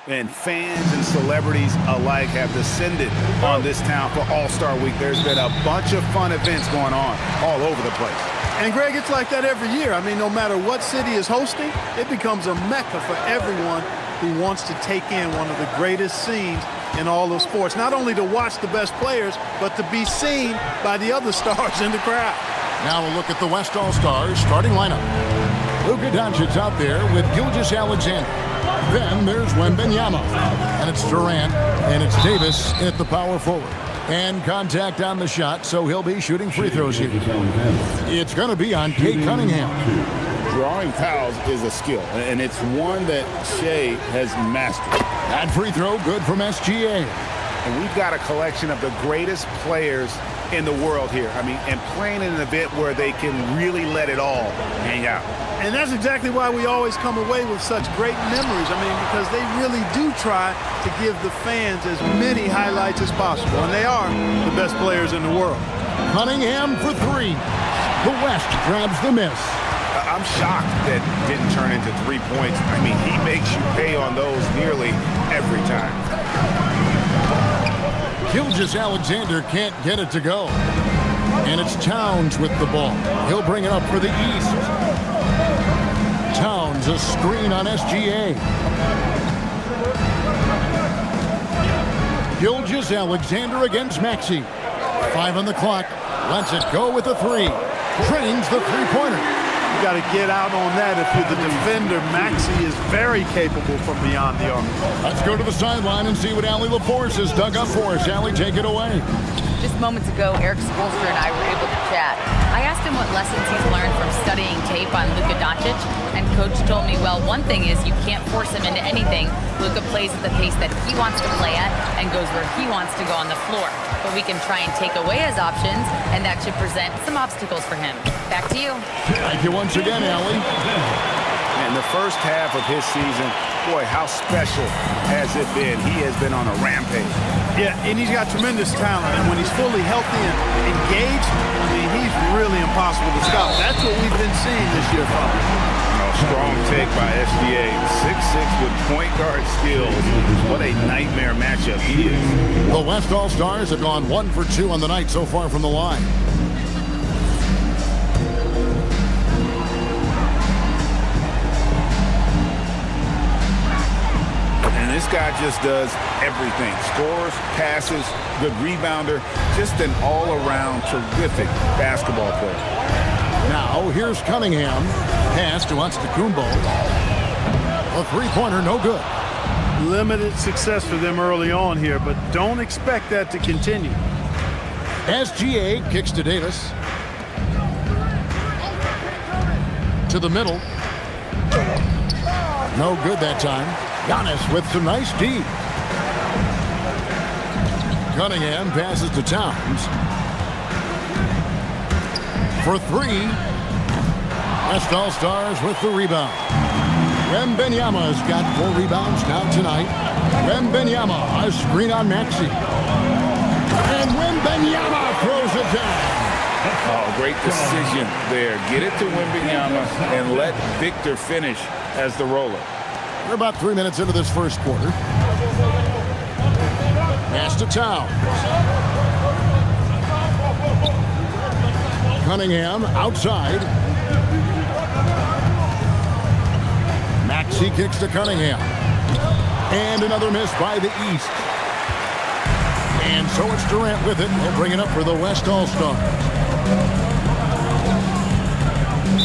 And fans and celebrities alike have descended on this town for All-Star Week. There's been a bunch of fun events going on all over the place. And, Greg, it's like that every year. I mean, no matter what city is hosting, it becomes a mecca for everyone who wants to take in one of the greatest scenes in all of sports. Not only to watch the best players, but to be seen by the other stars in the crowd. Now a look at the West All-Stars starting lineup. Luka Doncic's out there with Gilgeous-Alexander. Then there's Wembanyama, and it's Durant, and it's Davis at the power forward. And contact on the shot, so he'll be shooting free throws here. It's going to be on Kate Cunningham. Drawing fouls is a skill, and it's one that Shea has mastered. That free throw good from SGA. And we've got a collection of the greatest players in the world here. I mean, and playing in an event where they can really let it all hang out. And that's exactly why we always come away with such great memories. I mean, because they really do try to give the fans as many highlights as possible. And they are the best players in the world. Cunningham for three. The West grabs the miss. I'm shocked that didn't turn into 3 points. I mean, he makes you pay on those nearly every time. Gilgeous-Alexander can't get it to go. And it's Towns with the ball. He'll bring it up for the East. Towns, a screen on SGA. Gilgeous-Alexander against Maxey. 5 on the clock. Lets it go with the three. Drains the three-pointer. You got to get out on that if you're the defender. Maxey is very capable from beyond the arc. Let's go to the sideline and see what Allie LaForce has dug up for us. Allie, take it away. Just moments ago, Eric Spoelstra and I were able to chat. I asked him what lessons he's learned from studying tape on Luka Doncic, and Coach told me, well, one thing is you can't force him into anything. Luka plays at the pace that he wants to play at and goes where he wants to go on the floor. But we can try and take away his options, and that should present some obstacles for him. Back to you. Thank you once again, Allie. And the first half of his season, boy, how special has it been? He has been on a rampage. Yeah, and he's got tremendous talent. And when he's fully healthy and engaged, I mean, he's really impossible to stop. That's what we've been seeing this year from him. Strong take by SGA. 6'6" with point guard skills. What a nightmare matchup he is. The West All-Stars have gone 1 for 2 on the night so far from the line. This guy just does everything. Scores, passes, good rebounder, just an all-around terrific basketball player. Now, here's Cunningham. Pass to Antetokounmpo. A three-pointer, no good. Limited success for them early on here, but don't expect that to continue. SGA kicks to Davis. To the middle. No good that time. Giannis with some nice D. Cunningham passes to Towns. For three. West All-Stars with the rebound. Wembanyama's got 4 rebounds now tonight. Wembanyama, a screen on Maxey. And Wembanyama throws it down. Oh, great decision there. Get it to Wembanyama and let Victor finish as the roller. We're about 3 minutes into this first quarter. Pass to Towns. Cunningham outside. Maxey kicks to Cunningham. And another miss by the East. And so it's Durant with it. He'll bring it up for the West All-Stars.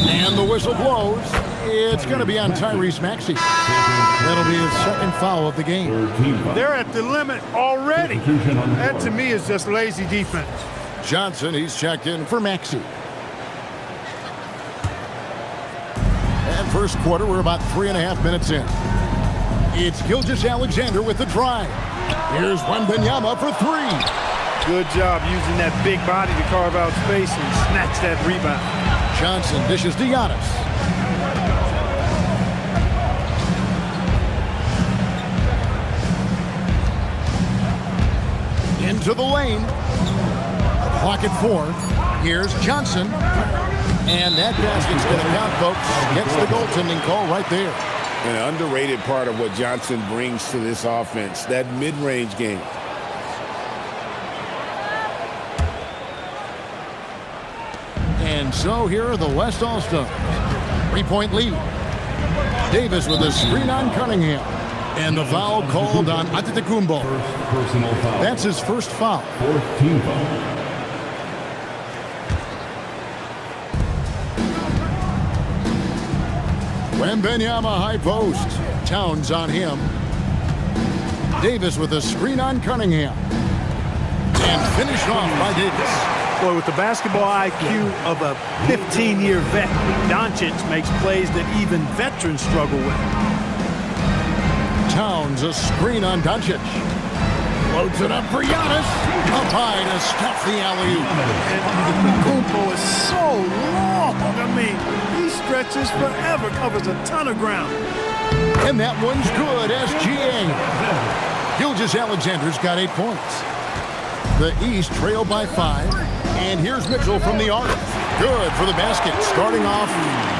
And the whistle blows. It's going to be on Tyrese Maxey. That'll be his second foul of the game. They're at the limit already. That, to me, is just lazy defense. Johnson, he's checked in for Maxey. And first quarter, we're about 3.5 minutes in. It's Gilgeous-Alexander with the drive. Here's Wembanyama for three. Good job using that big body to carve out space and snatch that rebound. Johnson dishes to Giannis. Into the lane. Clock at 4. Here's Johnson. And that basket's going to count, folks. Gets the goaltending call right there. An underrated part of what Johnson brings to this offense, that mid-range game. And so here are the West All-Stars. 3-point lead. Davis with a screen on Cunningham. And the foul called on Antetokounmpo. That's his first foul. Fourth team foul. Wembanyama high post. Towns on him. Davis with a screen on Cunningham. And finished off by Davis. Boy, with the basketball IQ of a 15-year vet, Doncic makes plays that even veterans struggle with. Towns a screen on Doncic. Loads it up for Giannis. Up high to stuff the alley-oop. And Antetokounmpo is so long. I mean, he stretches forever, covers a ton of ground. And that one's good, SGA. Gilgeous-Alexander's got 8 points. The East trail by 5. And here's Mitchell from the arc. Good for the basket. Starting off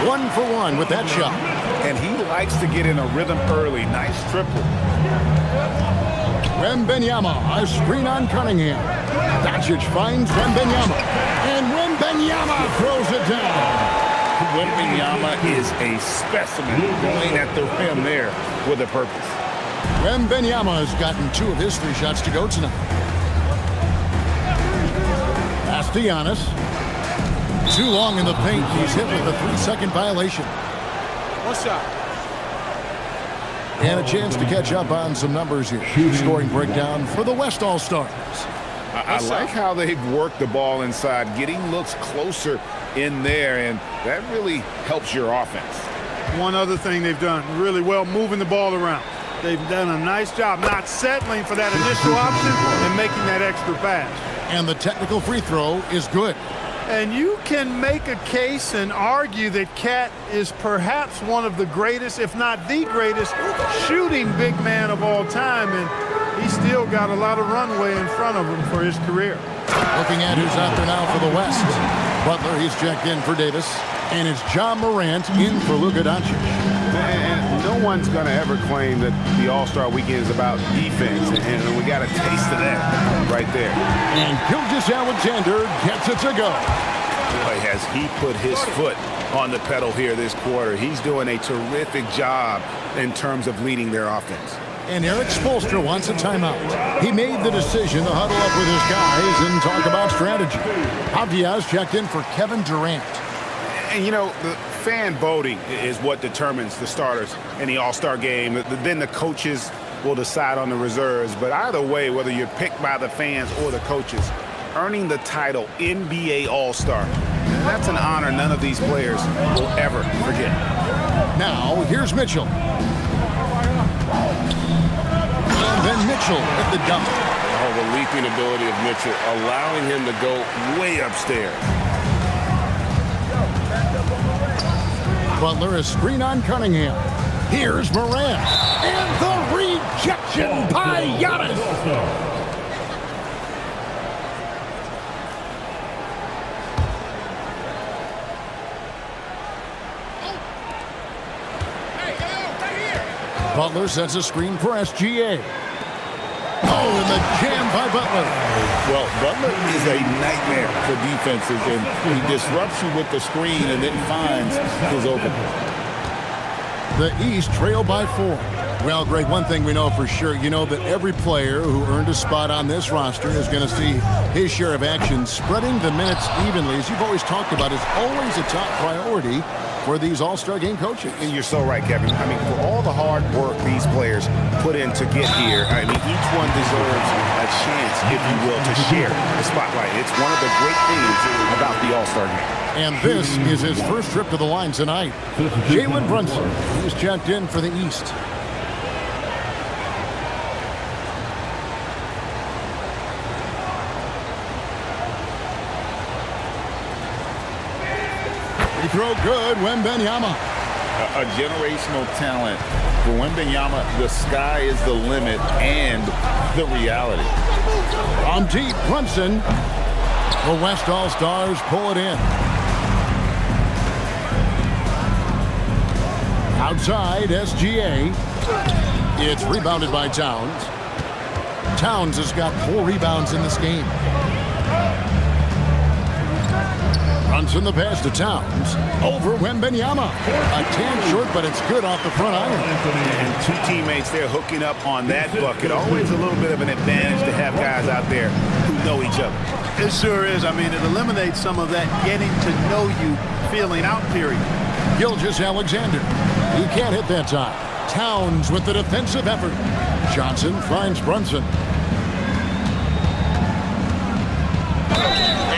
1 for 1 with that shot. And he likes to get in a rhythm early. Nice triple. Wembanyama, a screen on Cunningham. Doncic finds Wembanyama. And Wembanyama throws it down. Wembanyama is a specimen going at the rim there with a purpose. Wembanyama has gotten 2 of his 3 shots to go tonight. Pass to Giannis. Too long in the paint. He's hit with a 3-second violation. One shot. And a chance to catch up on some numbers here. Scoring breakdown for the West All-Stars. I like how they've worked the ball inside, getting looks closer in there, and that really helps your offense. One other thing they've done really well, moving the ball around. They've done a nice job not settling for that initial option and making that extra pass. And the technical free throw is good. And you can make a case and argue that Cat is perhaps one of the greatest, if not the greatest, shooting big man of all time. And he's still got a lot of runway in front of him for his career. Looking at who's out there now for the West. Butler, he's checked in for Davis. And it's John Morant in for Luka Doncic. And no one's going to ever claim that the All-Star Weekend is about defense, and we got a taste of that right there. And Gilgeous-Alexander gets it to go. Boy, has he put his foot on the pedal here this quarter. He's doing a terrific job in terms of leading their offense. And Eric Spoelstra wants a timeout. He made the decision to huddle up with his guys and talk about strategy. Avdia's checked in for Kevin Durant. And, you know, the fan voting is what determines the starters in the All-Star game. Then the coaches will decide on the reserves. But either way, whether you're picked by the fans or the coaches, earning the title NBA All-Star, that's an honor none of these players will ever forget. Now, here's Mitchell. And then Mitchell at the dunk. Oh, the leaping ability of Mitchell, allowing him to go way upstairs. Butler, a screen on Cunningham. Here's Morant. And the rejection by Giannis. Butler sets a screen for SGA. Oh, and the jam by Butler. Well, Butler is a nightmare for defenses, and he disrupts you with the screen and then finds his opening. The East trail by 4. Well, Greg, one thing we know for sure, you know that every player who earned a spot on this roster is going to see his share of action. Spreading the minutes evenly, as you've always talked about, is always a top priority for these All-Star game coaches. And you're so right, Kevin. I mean, for all the hard work these players put in to get here, I mean, each one deserves a chance, if you will, to share the spotlight. It's one of the great things about the All-Star game. And this is his first trip to the line tonight. Jalen Brunson, he's checked in for the East. Free throw good, Wembanyama. A generational talent. For Wembanyama, the sky is the limit and the reality. From deep, Brunson. The West All-Stars pull it in. Outside, SGA. It's rebounded by Towns. Towns has got 4 rebounds in this game. Brunson the pass to Towns. Over Wembanyama. A tan short, but it's good off the front iron. And 2 teammates there hooking up on that bucket. Always a little bit of an advantage to have guys out there who know each other. It sure is. I mean, it eliminates some of that getting to know you feeling out period. Gilgeous-Alexander. He can't hit that time. Towns with the defensive effort. Johnson finds Brunson.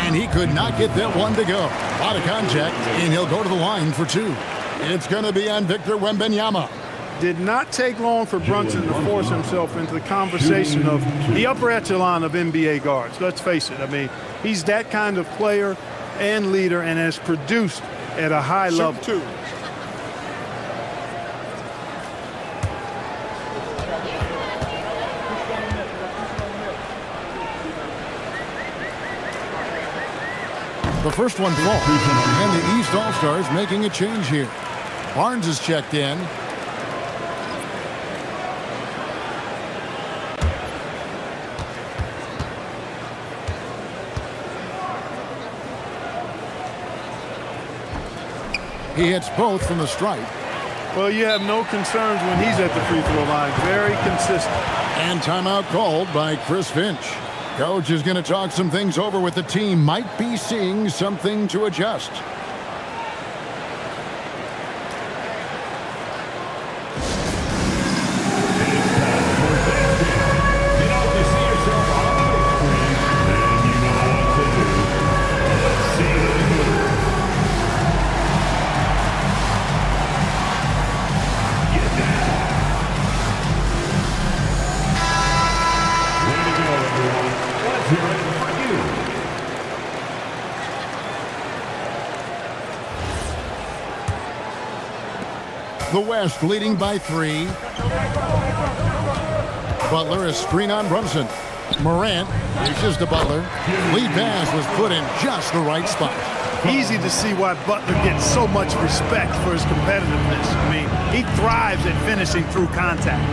And he could not get that one to go. Out of contact, and he'll go to the line for 2. It's going to be on Victor Wembanyama. Did not take long for Brunson to force himself into the conversation of the upper echelon of NBA guards. Let's face it. I mean, he's that kind of player and leader and has produced at a high level. Too. The first one falls, and the East All-Stars making a change here. Barnes is checked in. He hits both from the stripe. Well, you have no concerns when he's at the free throw line. Very consistent. And timeout called by Chris Finch. Coach is going to talk some things over with the team. Might be seeing something to adjust. The West leading by 3. Butler is screen on Brunson. Morant reaches to Butler. Lead pass was put in just the right spot. Easy to see why Butler gets so much respect for his competitiveness. I mean, he thrives at finishing through contact.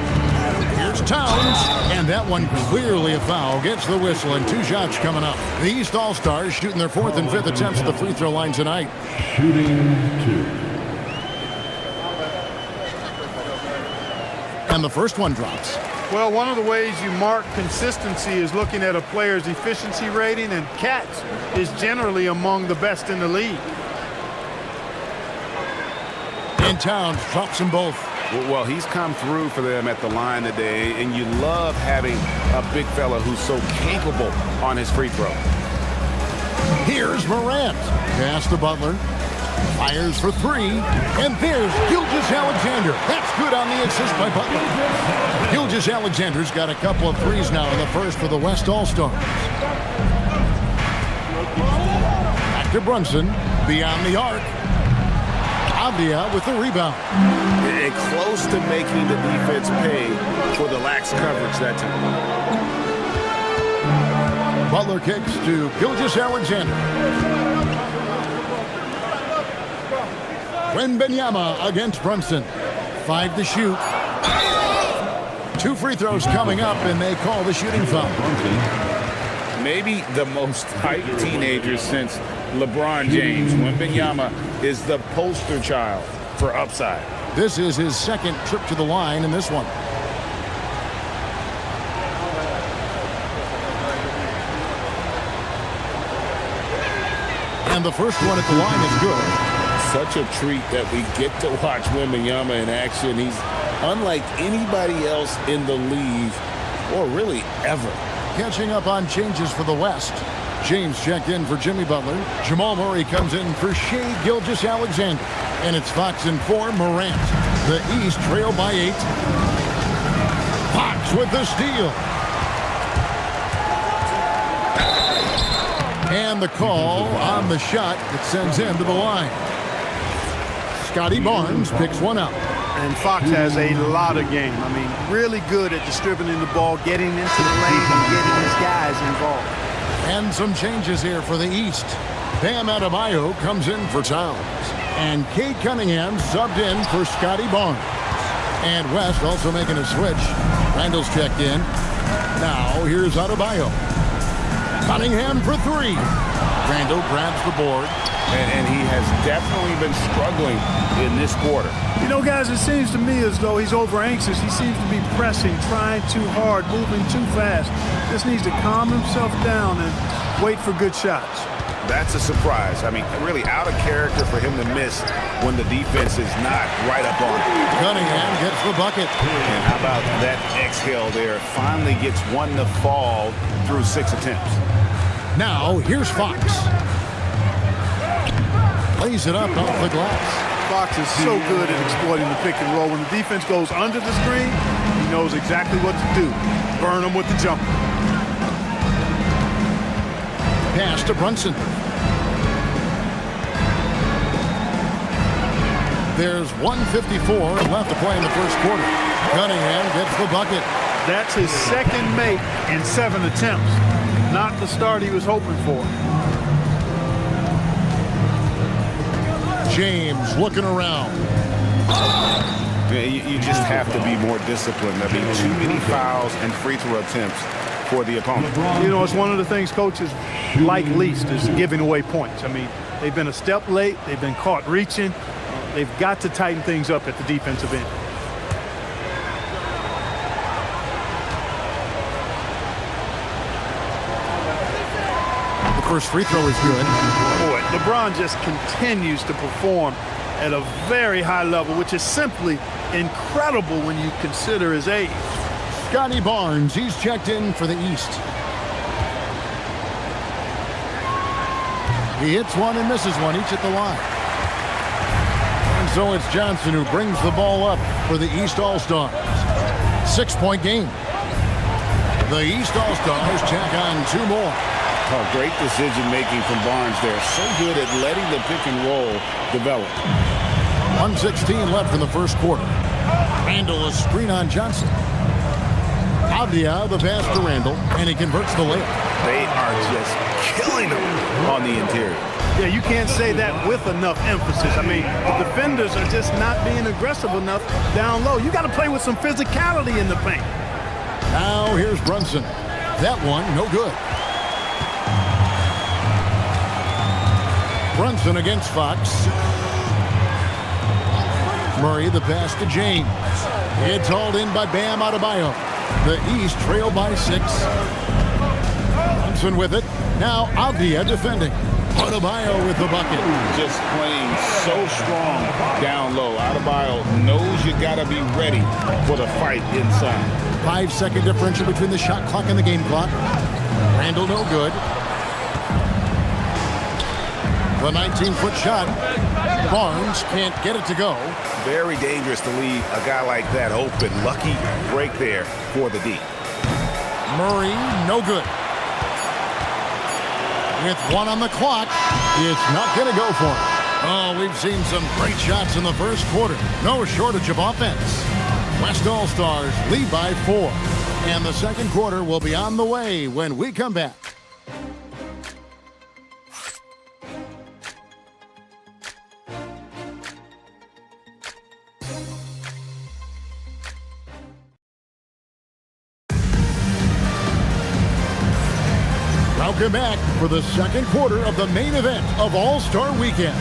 Here's Towns, and that one clearly a foul. Gets the whistle, and 2 shots coming up. The East All-Stars shooting their 4th and 5th attempts at the free throw line tonight. Shooting 2. And the first one drops. Well, one of the ways you mark consistency is looking at a player's efficiency rating, and Katz is generally among the best in the league. And Towns drops them both. Well, he's come through for them at the line today, and you love having a big fella who's so capable on his free throw. Here's Morant. Pass to Butler. Fires for 3. And there's Gilgeous-Alexander. That's good on the assist by Butler. Gilgeous-Alexander's got a couple of threes now in the first for the West All-Stars. Back to Brunson. Beyond the arc. Avdia with the rebound. And close to making the defense pay for the lax coverage that time. Butler kicks to Gilgeous-Alexander. Wembanyama against Brunson. 5 to shoot. 2 free throws coming up, and they call the shooting foul. Maybe the most hyped teenager since LeBron James. Wembanyama is the poster child for upside. This is his second trip to the line in this one. And the first one at the line is good. Such a treat that we get to watch Wembanyama in action. He's unlike anybody else in the league, or really ever. Catching up on changes for the West. James checked in for Jimmy Butler. Jamal Murray comes in for Shai Gilgeous-Alexander. And it's Fox in for Morant. The East trail by 8. Fox with the steal. And the call on the shot that sends him to the line. Scotty Barnes picks one up. And Fox has a lot of game. I mean, really good at distributing the ball, getting into the lane, and getting his guys involved. And some changes here for the East. Bam Adebayo comes in for Towns. And Cade Cunningham subbed in for Scotty Barnes. And West also making a switch. Randall's checked in. Now here's Adebayo. Cunningham for 3. Randall grabs the board. And he has definitely been struggling in this quarter. You know, guys, it seems to me as though he's over anxious. He seems to be pressing, trying too hard, moving too fast. Just needs to calm himself down and wait for good shots. That's a surprise. I mean, really out of character for him to miss when the defense is not right up on him. Cunningham gets the bucket. And how about that exhale there? Finally gets one to fall through 6 attempts. Now here's Fox. Lays it up off the glass. Fox is so good at exploiting the pick and roll. When the defense goes under the screen, he knows exactly what to do. Burn them with the jumper. Pass to Brunson. There's 1:54 left to play in the first quarter. Cunningham gets the bucket. That's his second make in 7 attempts. Not the start he was hoping for. James looking around. Yeah, you just have to be more disciplined. I mean, too many fouls and free throw attempts for the opponent. You know, it's one of the things coaches like least is giving away points. I mean, they've been a step late. They've been caught reaching. They've got to tighten things up at the defensive end. The first free throw is good. Boy, LeBron just continues to perform at a very high level, which is simply incredible when you consider his age. Scotty Barnes, he's checked in for the East. He hits one and misses one, each at the line. And so it's Johnson who brings the ball up for the East All-Stars. 6-point game. The East All-Stars check on 2 more. Oh, great decision-making from Barnes there. So good at letting the pick and roll develop. 1:16 left in the first quarter. Randall a screen on Johnson. Avdia the pass to Randall, and he converts the layup. They are just killing them on the interior. Yeah, you can't say that with enough emphasis. I mean, the defenders are just not being aggressive enough down low. You got to play with some physicality in the paint. Now here's Brunson. That one, no good. Brunson against Fox. Murray the pass to James. It's hauled in by Bam Adebayo. The East trail by 6. Brunson with it. Now Avdia defending. Adebayo with the bucket. Just playing so strong down low. Adebayo knows you got to be ready for the fight inside. 5-second differential between the shot clock and the game clock. Randall no good. The 19-foot shot. Barnes can't get it to go. Very dangerous to leave a guy like that open. Lucky break there for the D. Murray, no good. With 1 on the clock, it's not going to go for him. Oh, we've seen some great shots in the first quarter. No shortage of offense. West All-Stars lead by 4. And the second quarter will be on the way when we come back. Welcome back for the second quarter of the main event of All-Star Weekend.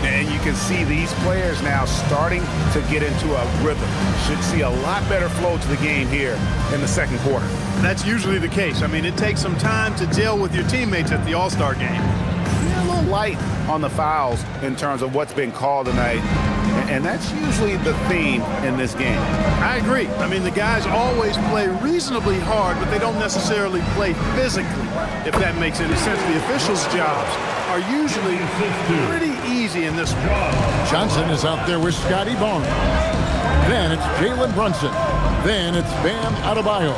And you can see these players now starting to get into a rhythm. Should see a lot better flow to the game here in the second quarter. That's usually the case. I mean, it takes some time to gel with your teammates at the All-Star game. Yeah, a little light on the fouls in terms of what's been called tonight. And that's usually the theme in this game. I agree. I mean, the guys always play reasonably hard, but they don't necessarily play physically, if that makes any sense. The officials' jobs are usually pretty easy in this one. Johnson is out there with Scotty Barnes. Then it's Jalen Brunson. Then it's Bam Adebayo.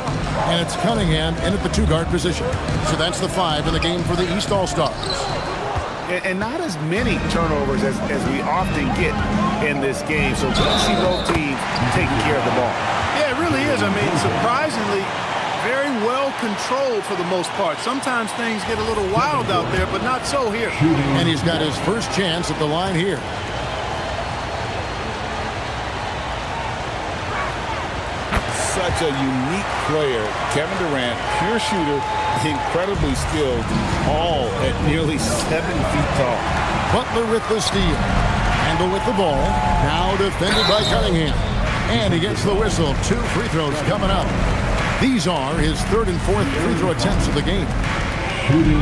And it's Cunningham in at the two-guard position. So that's the 5 in the game for the East All-Stars. And not as many turnovers as we often get in this game. So good to see both teams taking care of the ball. Yeah, it really is. I mean, surprisingly, very well controlled for the most part. Sometimes things get a little wild out there, but not so here. And he's got his first chance at the line here. Such a unique player. Kevin Durant, pure shooter, incredibly skilled, all at nearly 7 feet tall. Butler with the steal. Handle with the ball. Now defended by Cunningham. And he gets the whistle. 2 free throws coming up. These are his 3rd and 4th free throw attempts of the game. Shooting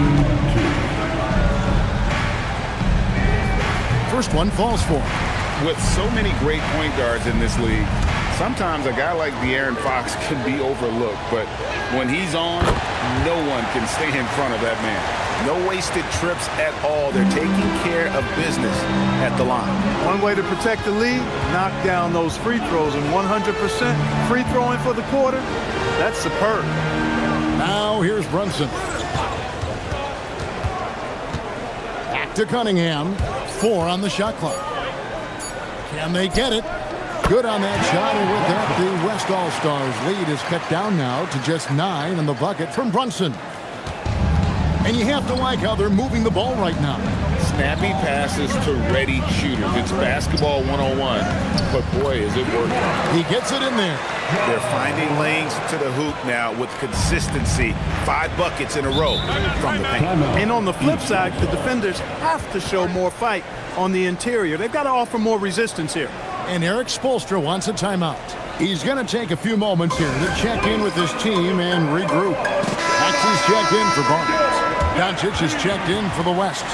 2. First one falls for him. With so many great point guards in this league, sometimes a guy like De'Aaron Fox can be overlooked, but when he's on, no one can stay in front of that man. No wasted trips at all. They're taking care of business at the line. One way to protect the lead, knock down those free throws, and 100% free throwing for the quarter, that's superb. Now here's Brunson. Back to Cunningham. 4 on the shot clock. Can they get it? Good on that shot, and with that, the West All-Stars lead is cut down now to just 9 in the bucket from Brunson. And you have to like how they're moving the ball right now. Snappy passes to ready shooters. It's basketball 101, but boy, is it working. He gets it in there. They're finding lanes to the hoop now with consistency. 5 buckets in a row from the paint. And on the flip side, the defenders have to show more fight on the interior. They've got to offer more resistance here. And Eric Spoelstra wants a timeout. He's going to take a few moments here to check in with his team and regroup. Maxey's checked in for Barnes. Doncic is checked in for the West.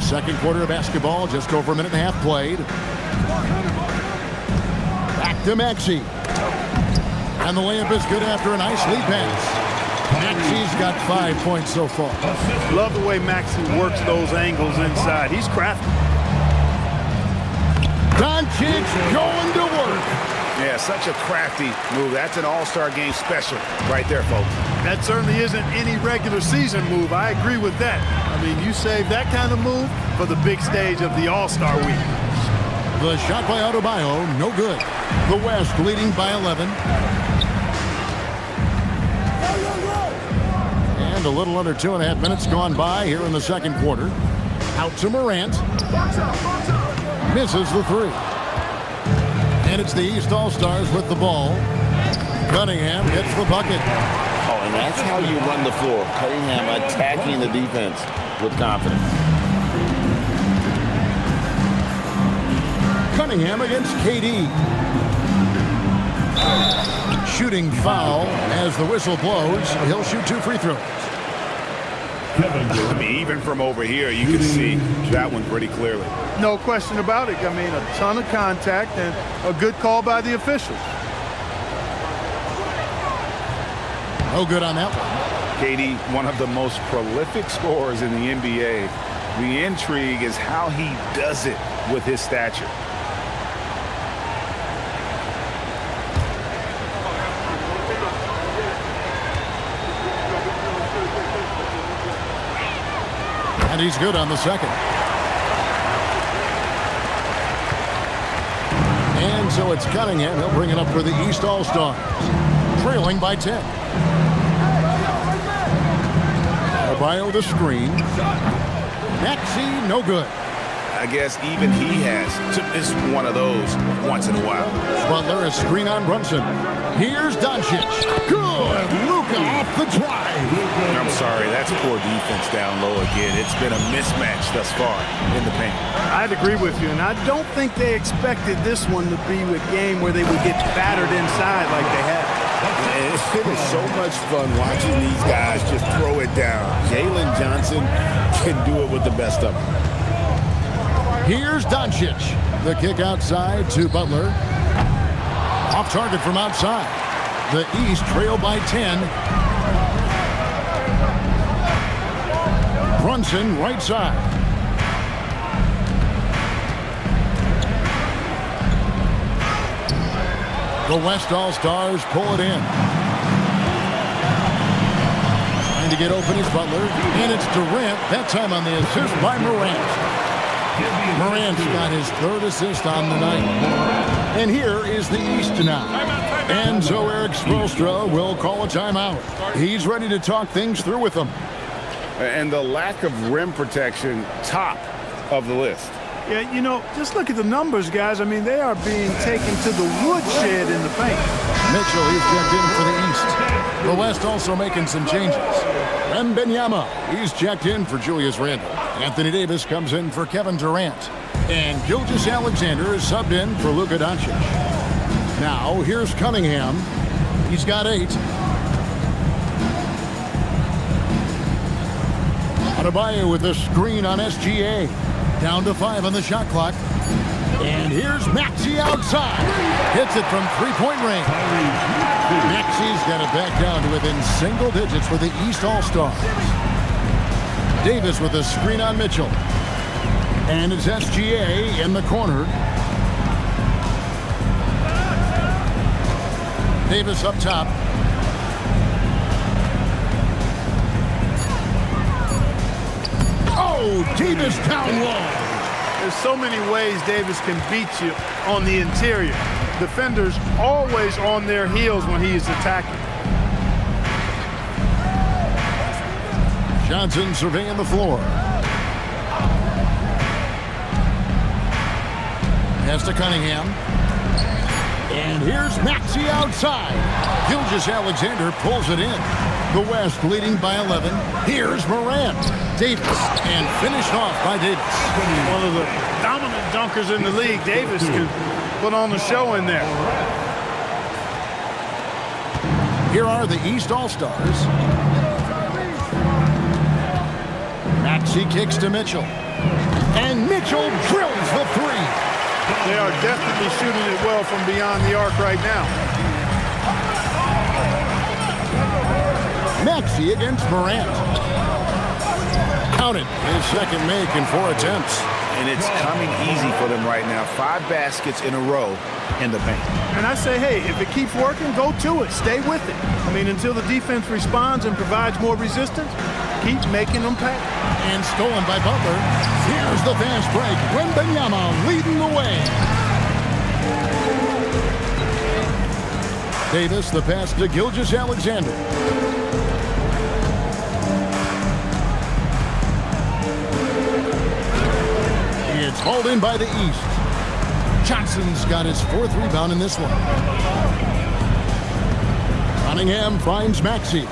Second quarter of basketball, just over a minute and a half played. Back to Maxey. And the layup is good after a nice lead pass. Maxey's got 5 points so far. Love the way Maxey works those angles inside. He's crafty. Doncic going to work. Yeah, such a crafty move. That's an all-star game special right there, folks. That certainly isn't any regular season move. I agree with that. I mean, you save that kind of move for the big stage of the All-Star week. The shot by Adebayo, no good. The West leading by 11. And a little under 2.5 minutes gone by here in the second quarter. Out to Morant. Misses the 3. And it's the East All-Stars with the ball. Cunningham gets the bucket. Oh, and that's how you run the floor. Cunningham attacking the defense with confidence. Cunningham against KD. Shooting foul as the whistle blows. He'll shoot 2 free throws. I mean, even from over here, you can see that one pretty clearly. No question about it. I mean, a ton of contact and a good call by the officials. No good on that one. KD, one of the most prolific scorers in the NBA. The intrigue is how he does it with his stature. And he's good on the second. And so it's Cunningham. He'll bring it up for the East All-Stars. trailing by 10. Adebayo the screen. Maxey, no good. I guess even he has. It's one of those once in a while. Butler, a screen on Brunson. Here's Doncic. Good. Luka off the drive. I'm sorry, that's poor defense down low again. It's been a mismatch thus far in the paint. I'd agree with you, and I don't think they expected this one to be a game where they would get battered inside like they have. It is so much fun watching these guys just throw it down. Jalen Johnson can do it with the best of them. Here's Doncic. The kick outside to Butler. Off target from outside. The East trail by 10. Brunson right side. The West All-Stars pull it in. Trying to get open is Butler. And it's Durant. That time on the assist by Morant. Morant's got his third assist on the night. And here is the East now. And so Eric Spoelstra will call a timeout. He's ready to talk things through with them. And the lack of rim protection, top of the list. Yeah, you know, just look at the numbers, guys. I mean, they are being taken to the woodshed in the paint. Mitchell, he's checked in for the East. The West also making some changes. Wembanyama, he's checked in for Julius Randle. Anthony Davis comes in for Kevin Durant. And Gilgeous-Alexander is subbed in for Luka Doncic. Now, here's Cunningham. He's got 8. Adebayo with the screen on SGA. Down to 5 on the shot clock. And here's Maxey outside. Hits it from three-point range. Maxey's got it back down to within single digits for the East All-Stars. Davis with a screen on Mitchell. And it's SGA in the corner. Davis up top. Oh, Davis down low. There's so many ways Davis can beat you on the interior. Defenders always on their heels when he is attacking. Johnson surveying the floor. Pass to Cunningham. And here's Maxey outside. Gilgeous-Alexander pulls it in. The West leading by 11. Here's Morant. Davis. And finished off by Davis. One of the dominant dunkers in the league. Davis can put on the show in there. Here are the East All-Stars. Maxey kicks to Mitchell. And Mitchell drills the three. They are definitely shooting it well from beyond the arc right now. Maxey against Morant. Counted. His second make in 4 attempts. And it's coming easy for them right now. 5 baskets in a row in the paint. And I say, hey, if it keeps working, go to it. Stay with it. I mean, until the defense responds and provides more resistance, keep making them pay. And stolen by Butler. Here's the fast break. Wembanyama leading the way. Davis, the pass to Gilgeous-Alexander. It's hauled in by the East. Johnson's got his 4th rebound in this one. Cunningham finds Maxey.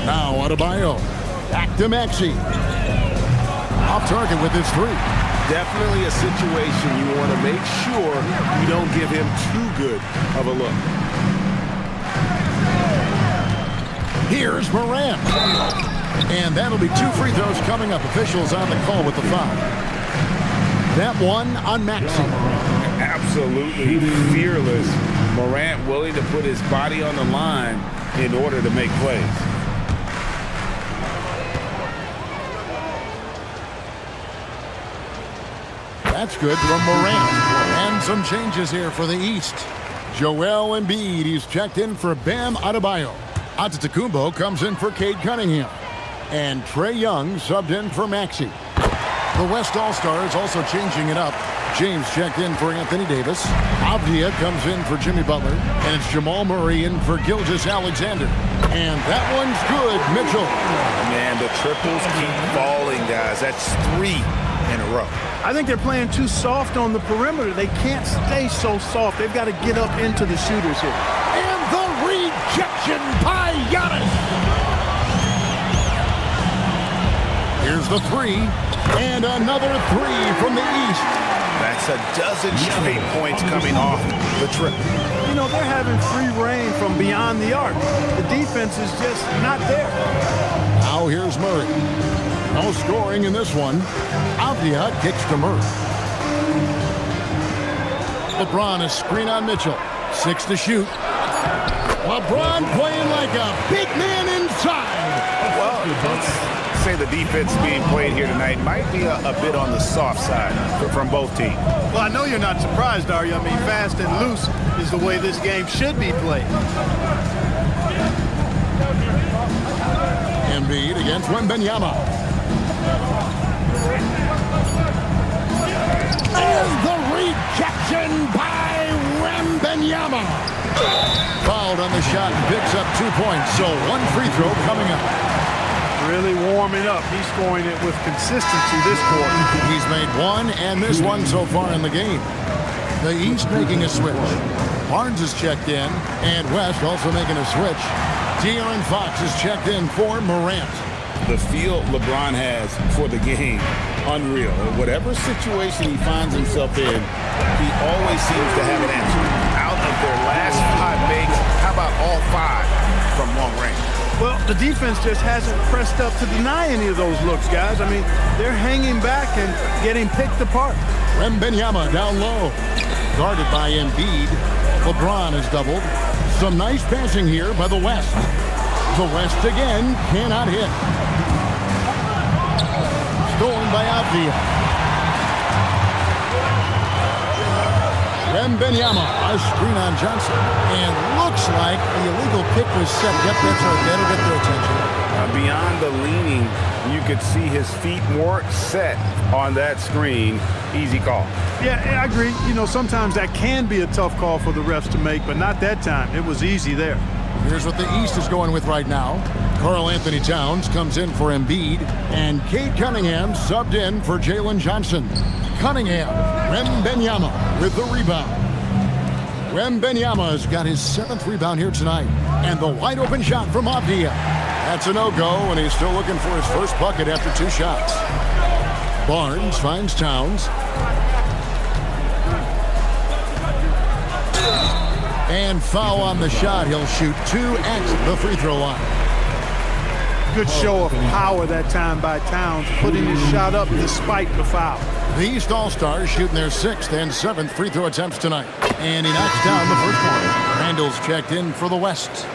Now Adebayo. Back to Maxey. Off target with his 3. Definitely a situation you want to make sure you don't give him too good of a look. Here's Morant. And that'll be 2 free throws coming up. Officials on the call with the foul. That one on Maxey. Absolutely fearless. Morant willing to put his body on the line in order to make plays. That's good from Morant. And some changes here for the East. Joel Embiid, he's checked in for Bam Adebayo. Antetokounmpo comes in for Cade Cunningham. And Trae Young subbed in for Maxey. The West All-Stars also changing it up. James checked in for Anthony Davis. Avdia comes in for Jimmy Butler, and it's Jamal Murray in for Gilgeous-Alexander. And that one's good, Mitchell. Man, the triples keep falling, guys. That's 3 in a row. I think they're playing too soft on the perimeter. They can't stay so soft. They've got to get up into the shooters here. And the rejection by Giannis. Here's the 3, and another 3 from the East. That's a dozen straight points coming off the triple. You know, they're having free reign from beyond the arc. The defense is just not there. Now here's Murray. No scoring in this one. Avdia kicks to Murray. LeBron is screen on Mitchell. 6 to shoot. LeBron playing like a big man inside. Well, let's say the defense being played here tonight might be a bit on the soft side from both teams. Well, I know you're not surprised, are you? I mean, fast and loose is the way this game should be played. Embiid against Wembanyama. And the rejection by Wembanyama. Fouled on the shot and picks up 2 points. So 1 free throw coming up. Really warming up. He's scoring it with consistency this quarter. He's made 1 and this one so far in the game. The East making a switch. Barnes is checked in, and West also making a switch. De'Aaron Fox is checked in for Morant. The feel LeBron has for the game, unreal. Whatever situation he finds himself in, he always seems to have an answer. Out of their last 5 makes, how about all 5 from long range? Well, the defense just hasn't pressed up to deny any of those looks, guys. I mean, they're hanging back and getting picked apart. Wembanyama down low. Guarded by Embiid. LeBron is doubled. Some nice passing here by the West. The West again cannot hit. Stolen by Avdia. Wembanyama, a screen on Johnson. And looks like the illegal kick was set. Yep, that's right. That'll get their attention. Beyond the leaning, you could see his feet more set on that screen. Easy call. Yeah, I agree. You know, sometimes that can be a tough call for the refs to make, but not that time. It was easy there. Here's what the East is going with right now. Karl Anthony Towns comes in for Embiid, and Cade Cunningham subbed in for Jalen Johnson. Cunningham, Wembanyama with the rebound. Wembanyama's got his 7th rebound here tonight, and the wide open shot from Avdia. That's a no-go, and he's still looking for his first bucket after 2 shots. Barnes finds Towns. And foul on the shot. He'll shoot 2 at the free throw line. Good show of power that time by Towns, putting his shot up despite the foul. The East All-Stars shooting their 6th and 7th free throw attempts tonight. And he knocks down the first one. Randall's checked in for the West.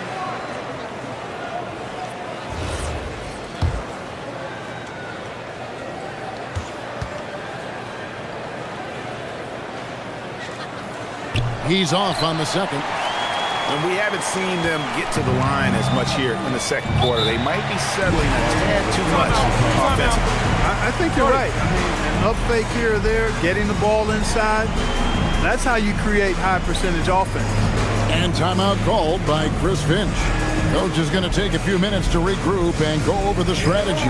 He's off on the second. And we haven't seen them get to the line as much here in the second quarter. They might be settling a tad too much offensively. I think you're right. I mean, an up fake here or there, getting the ball inside, that's how you create high percentage offense. And timeout called by Chris Finch. Coach is going to take a few minutes to regroup and go over the strategy.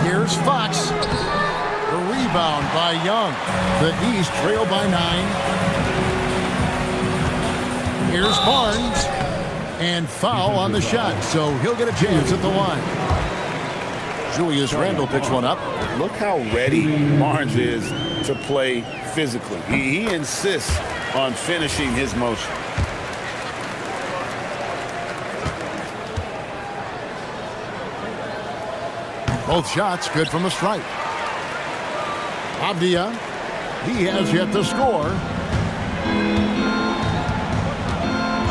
Here's Fox. The rebound by Young. The East trail by 9. Here's Barnes. And foul on the shot, so he'll get a chance at the line. Julius Randle picks one up. Look how ready Barnes is to play physically. He insists on finishing his motion. Both shots good from the stripe. Avdia, he has yet to score.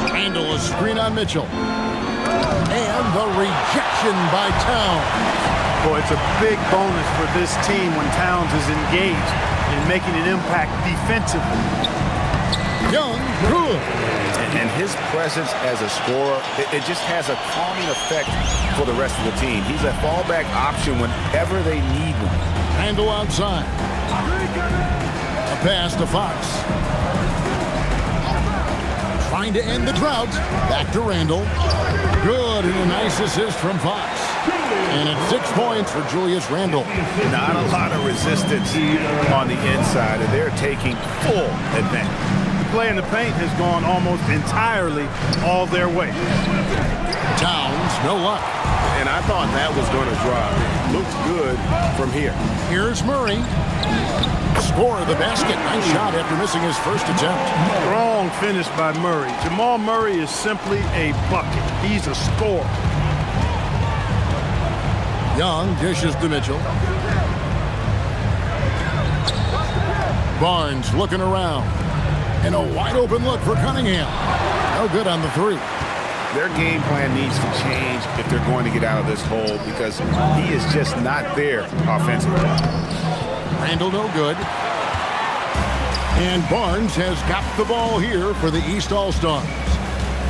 Randall is screen on Mitchell. And the rejection by Towns. Boy, it's a big bonus for this team when Towns is engaged in making an impact defensively. Young, good. And his presence as a scorer, it just has a calming effect for the rest of the team. He's a fallback option whenever they need one. Randall outside. A pass to Fox. Trying to end the drought. Back to Randall. Good, and a nice assist from Fox. And it's 6 points for Julius Randle. Not a lot of resistance on the inside, and they're taking full advantage. Play in the paint has gone almost entirely all their way. Towns, no luck. And I thought that was going to drop. Looks good from here. Here's Murray. Score of the basket. Nice shot after missing his first attempt. Strong finish by Murray. Jamal Murray is simply a bucket. He's a scorer. Young dishes to Mitchell. Barnes looking around. And a wide open look for Cunningham. No good on the three. Their game plan needs to change if they're going to get out of this hole because he is just not there offensively. Randall no good. And Barnes has got the ball here for the East All-Stars.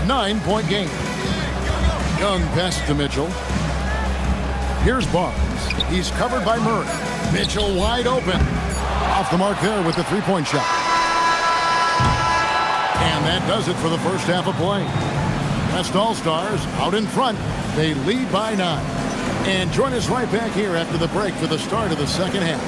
9-point game. Young pass to Mitchell. Here's Barnes. He's covered by Murray. Mitchell wide open. Off the mark there with the three-point shot. And that does it for the first half of play. West All-Stars out in front. They lead by 9. And join us right back here after the break for the start of the second half.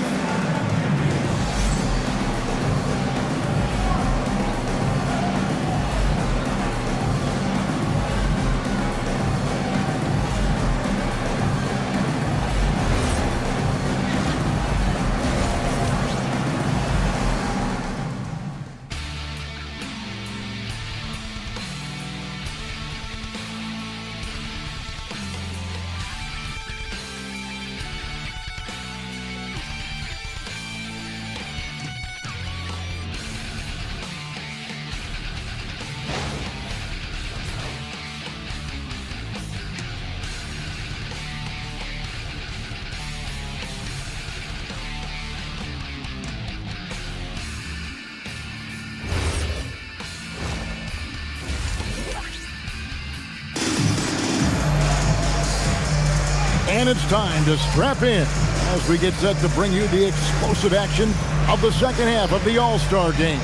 And it's time to strap in as we get set to bring you the explosive action of the second half of the All-Star game.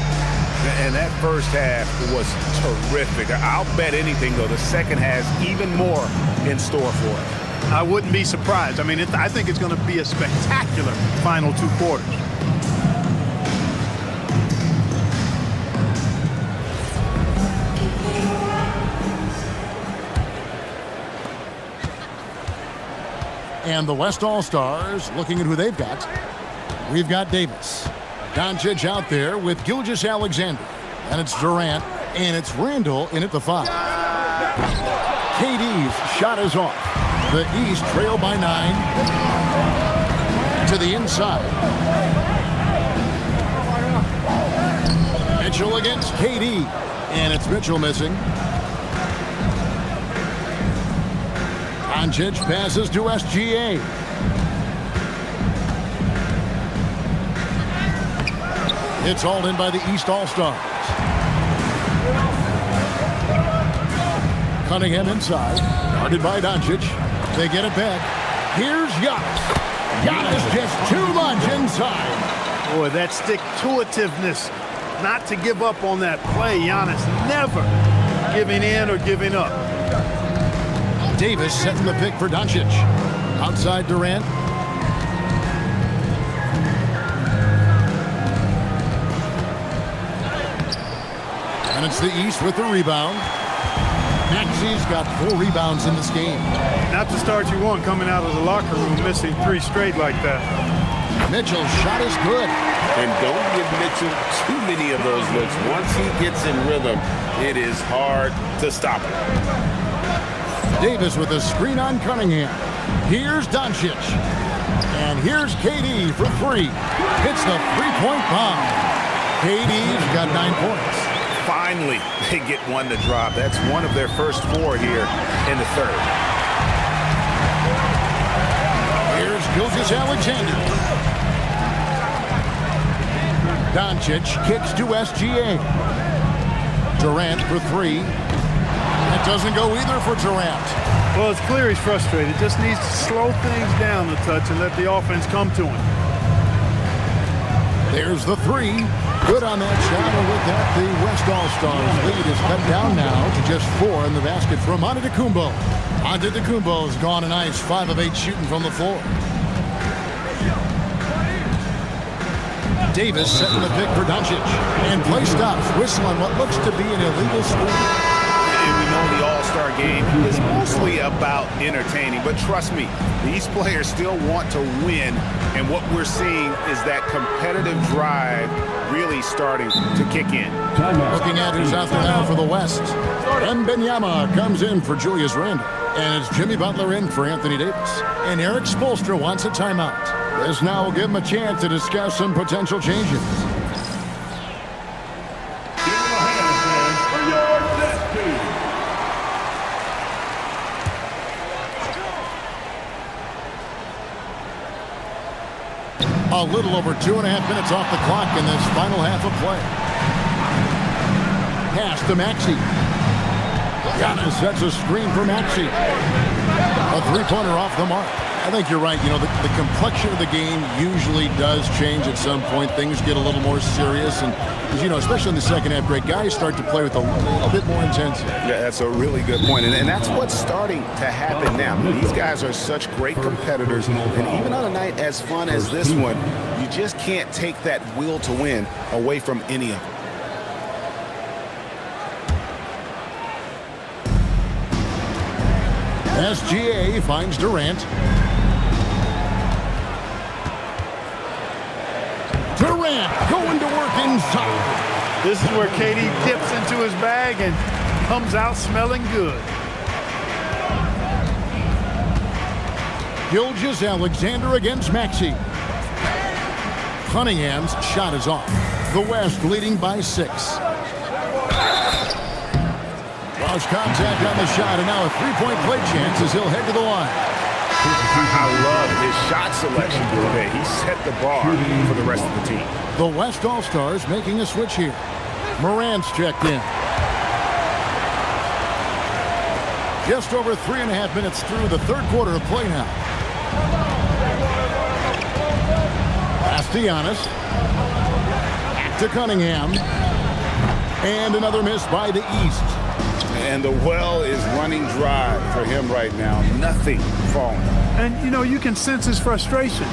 And that first half was terrific. I'll bet anything, though, the second has even more in store for it. I wouldn't be surprised. I mean, I think it's going to be a spectacular final 2 quarters. And the West All-Stars looking at who they've got. We've got Davis. Doncic out there with Gilgeous-Alexander. And it's Durant. And it's Randall in at the 5. KD's shot is off. The East trail by 9. To the inside. Mitchell against KD. And it's Mitchell missing. Doncic passes to SGA. It's hauled in by the East All-Stars. Cunningham inside. Guarded by Doncic. They get it back. Here's Giannis. Giannis just too much inside. Boy, that stick-to-itiveness. Not to give up on that play. Giannis never giving in or giving up. Davis setting the pick for Doncic. Outside Durant. And it's the East with the rebound. Maxi's got 4 rebounds in this game. Not the start you want coming out of the locker room, missing 3 straight like that. Mitchell's shot is good. And don't give Mitchell too many of those looks. Once he gets in rhythm, it is hard to stop him. Davis with a screen on Cunningham. Here's Doncic. And here's KD for 3. Hits the 3-point bomb. KD's got 9 points. Finally, they get one to drop. That's one of their first 4 here in the third. Here's Gilgeous-Alexander. Doncic kicks to SGA. Durant for 3. It doesn't go either for Durant. Well, it's clear he's frustrated. Just needs to slow things down a touch and let the offense come to him. There's the 3. Good on that shot, and with that, the West All-Stars lead is cut down now to just 4 in the basket from Antetokounmpo. Antetokounmpo has gone a nice 5 of 8 shooting from the floor. Davis setting the pick for Doncic. And play stops, whistle on what looks to be an illegal screen. And we know the All-Star game is mostly about entertaining, but trust me, these players still want to win, and what we're seeing is that competitive drive really starting to kick in. Looking at who's out there now for the West. Wembanyama comes in for Julius Randle, and it's Jimmy Butler in for Anthony Davis. And Eric Spoelstra wants a timeout. This now will give him a chance to discuss some potential changes. A little over 2.5 minutes off the clock in this final half of play. Pass to Maxey. Giannis sets a screen for Maxey. A 3-pointer off the mark. I think you're right. You know, the complexion of the game usually does change at some point. Things get a little more serious. And, you know, especially in the second half break, guys start to play with a little bit more intensity. Yeah, that's a really good point. And that's what's starting to happen now. These guys are such great competitors. And even on a night as fun as this one, you just can't take that will to win away from any of them. SGA finds Durant. Durant going to work inside. This is where KD dips into his bag and comes out smelling good. Gilgeous-Alexander against Maxey. Cunningham's shot is off. The West leading by 6. Lost contact on the shot, and now a 3-point play chance as he'll head to the line. I love his shot selection today. He set the bar for the rest of the team. The West All-Stars making a switch here. Morant's checked in. Just over 3.5 minutes through the third quarter of play now. Pass to Giannis. Back to Cunningham. And another miss by the East. And the well is running dry for him right now. Nothing falling. And, you know, you can sense his frustration.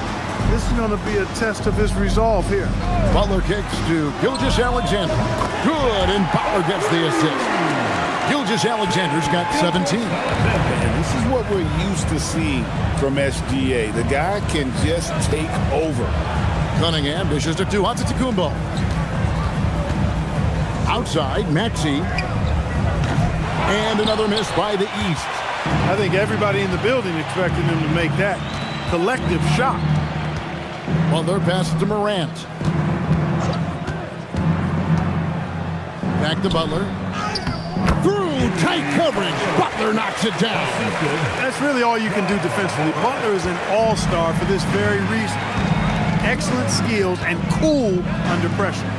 This is going to be a test of his resolve here. Butler kicks to Gilgeous-Alexander. Good, and Butler gets the assist. Gilgeous-Alexander's got 17. And this is what we're used to seeing from SGA. The guy can just take over. Cunningham dishes to Antetokounmpo. Outside, Maxey. And another miss by the East. I think everybody in the building expected him to make that collective shot. Butler passes to Morant. Back to Butler. Through tight coverage. Butler knocks it down. That's really all you can do defensively. Butler is an all-star for this very reason. Excellent skills and cool under pressure.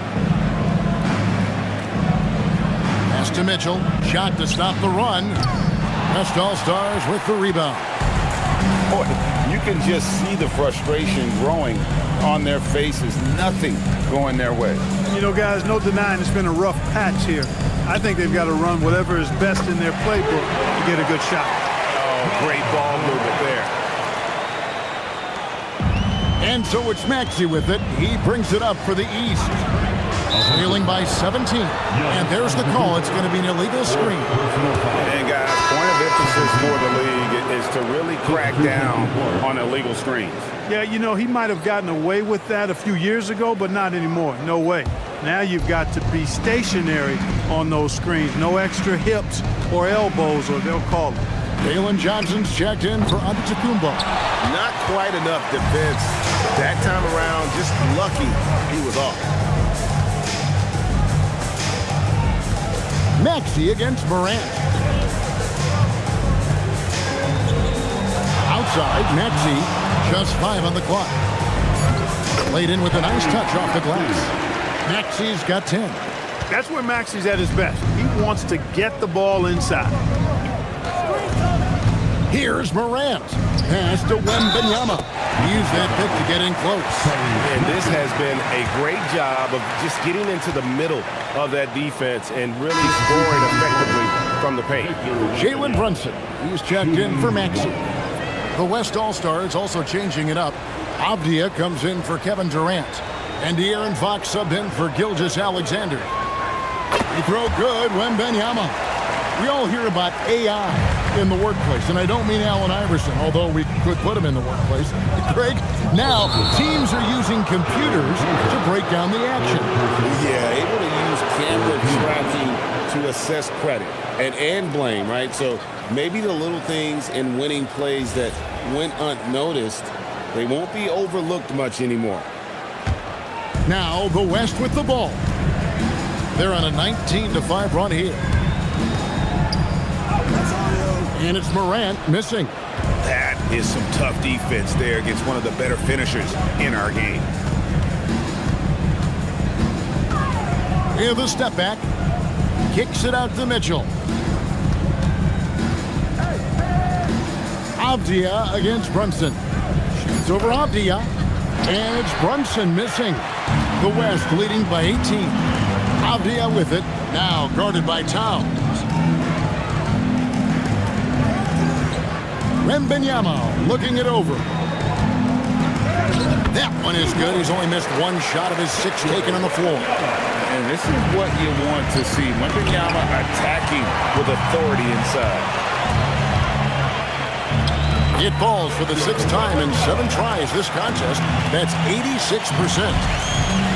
Pass to Mitchell. Shot to stop the run. West All-Stars with the rebound. Boy, you can just see the frustration growing on their faces. Nothing going their way. You know, guys, no denying it's been a rough patch here. I think they've got to run whatever is best in their playbook to get a good shot. Oh, great ball movement there. And so it's Maxey with it. He brings it up for the East. Trailing by 17. And there's the call. It's going to be an illegal screen. And guys, point of emphasis for the league is to really crack down on illegal screens. Yeah, you know, he might have gotten away with that a few years ago, but not anymore. No way. Now you've got to be stationary on those screens. No extra hips or elbows, or they'll call it. Jalen Johnson's checked in for Antetokounmpo. Not quite enough defense that time around. Just lucky he was off. Maxey against Morant. Outside, Maxey, just 5 on the clock. Laid in with a nice touch off the glass. Maxey's got 10. That's where Maxey's at his best. He wants to get the ball inside. Here's Morant. Pass to Wembanyama. Use that pick to get in close. And this has been a great job of just getting into the middle of that defense and really scoring effectively from the paint. Jalen Brunson. He's checked in for Maxey. The West All-Stars also changing it up. Avdia comes in for Kevin Durant. And De'Aaron Fox subbed in for Gilgeous-Alexander. He throw good, Wembanyama. We all hear about AI in the workplace, and I don't mean Allen Iverson, although we could put him in the workplace. Greg, now teams are using computers to break down the action. Yeah, able to use camera tracking to assess credit and blame, right? So maybe the little things in winning plays that went unnoticed, they won't be overlooked much anymore. Now the West with the ball. They're on a 19-5 run here. And it's Morant missing. That is some tough defense there against one of the better finishers in our game. Here the step back. Kicks it out to Mitchell. Avdia against Brunson. Shoots over Avdia. And it's Brunson missing. The West leading by 18. Avdia with it. Now guarded by Towns. Wembanyama looking it over. That one is good. He's only missed one shot of his 6 taken on the floor. And this is what you want to see. Wembanyama attacking with authority inside. It falls for the 6th time in 7 tries this contest. That's 86%.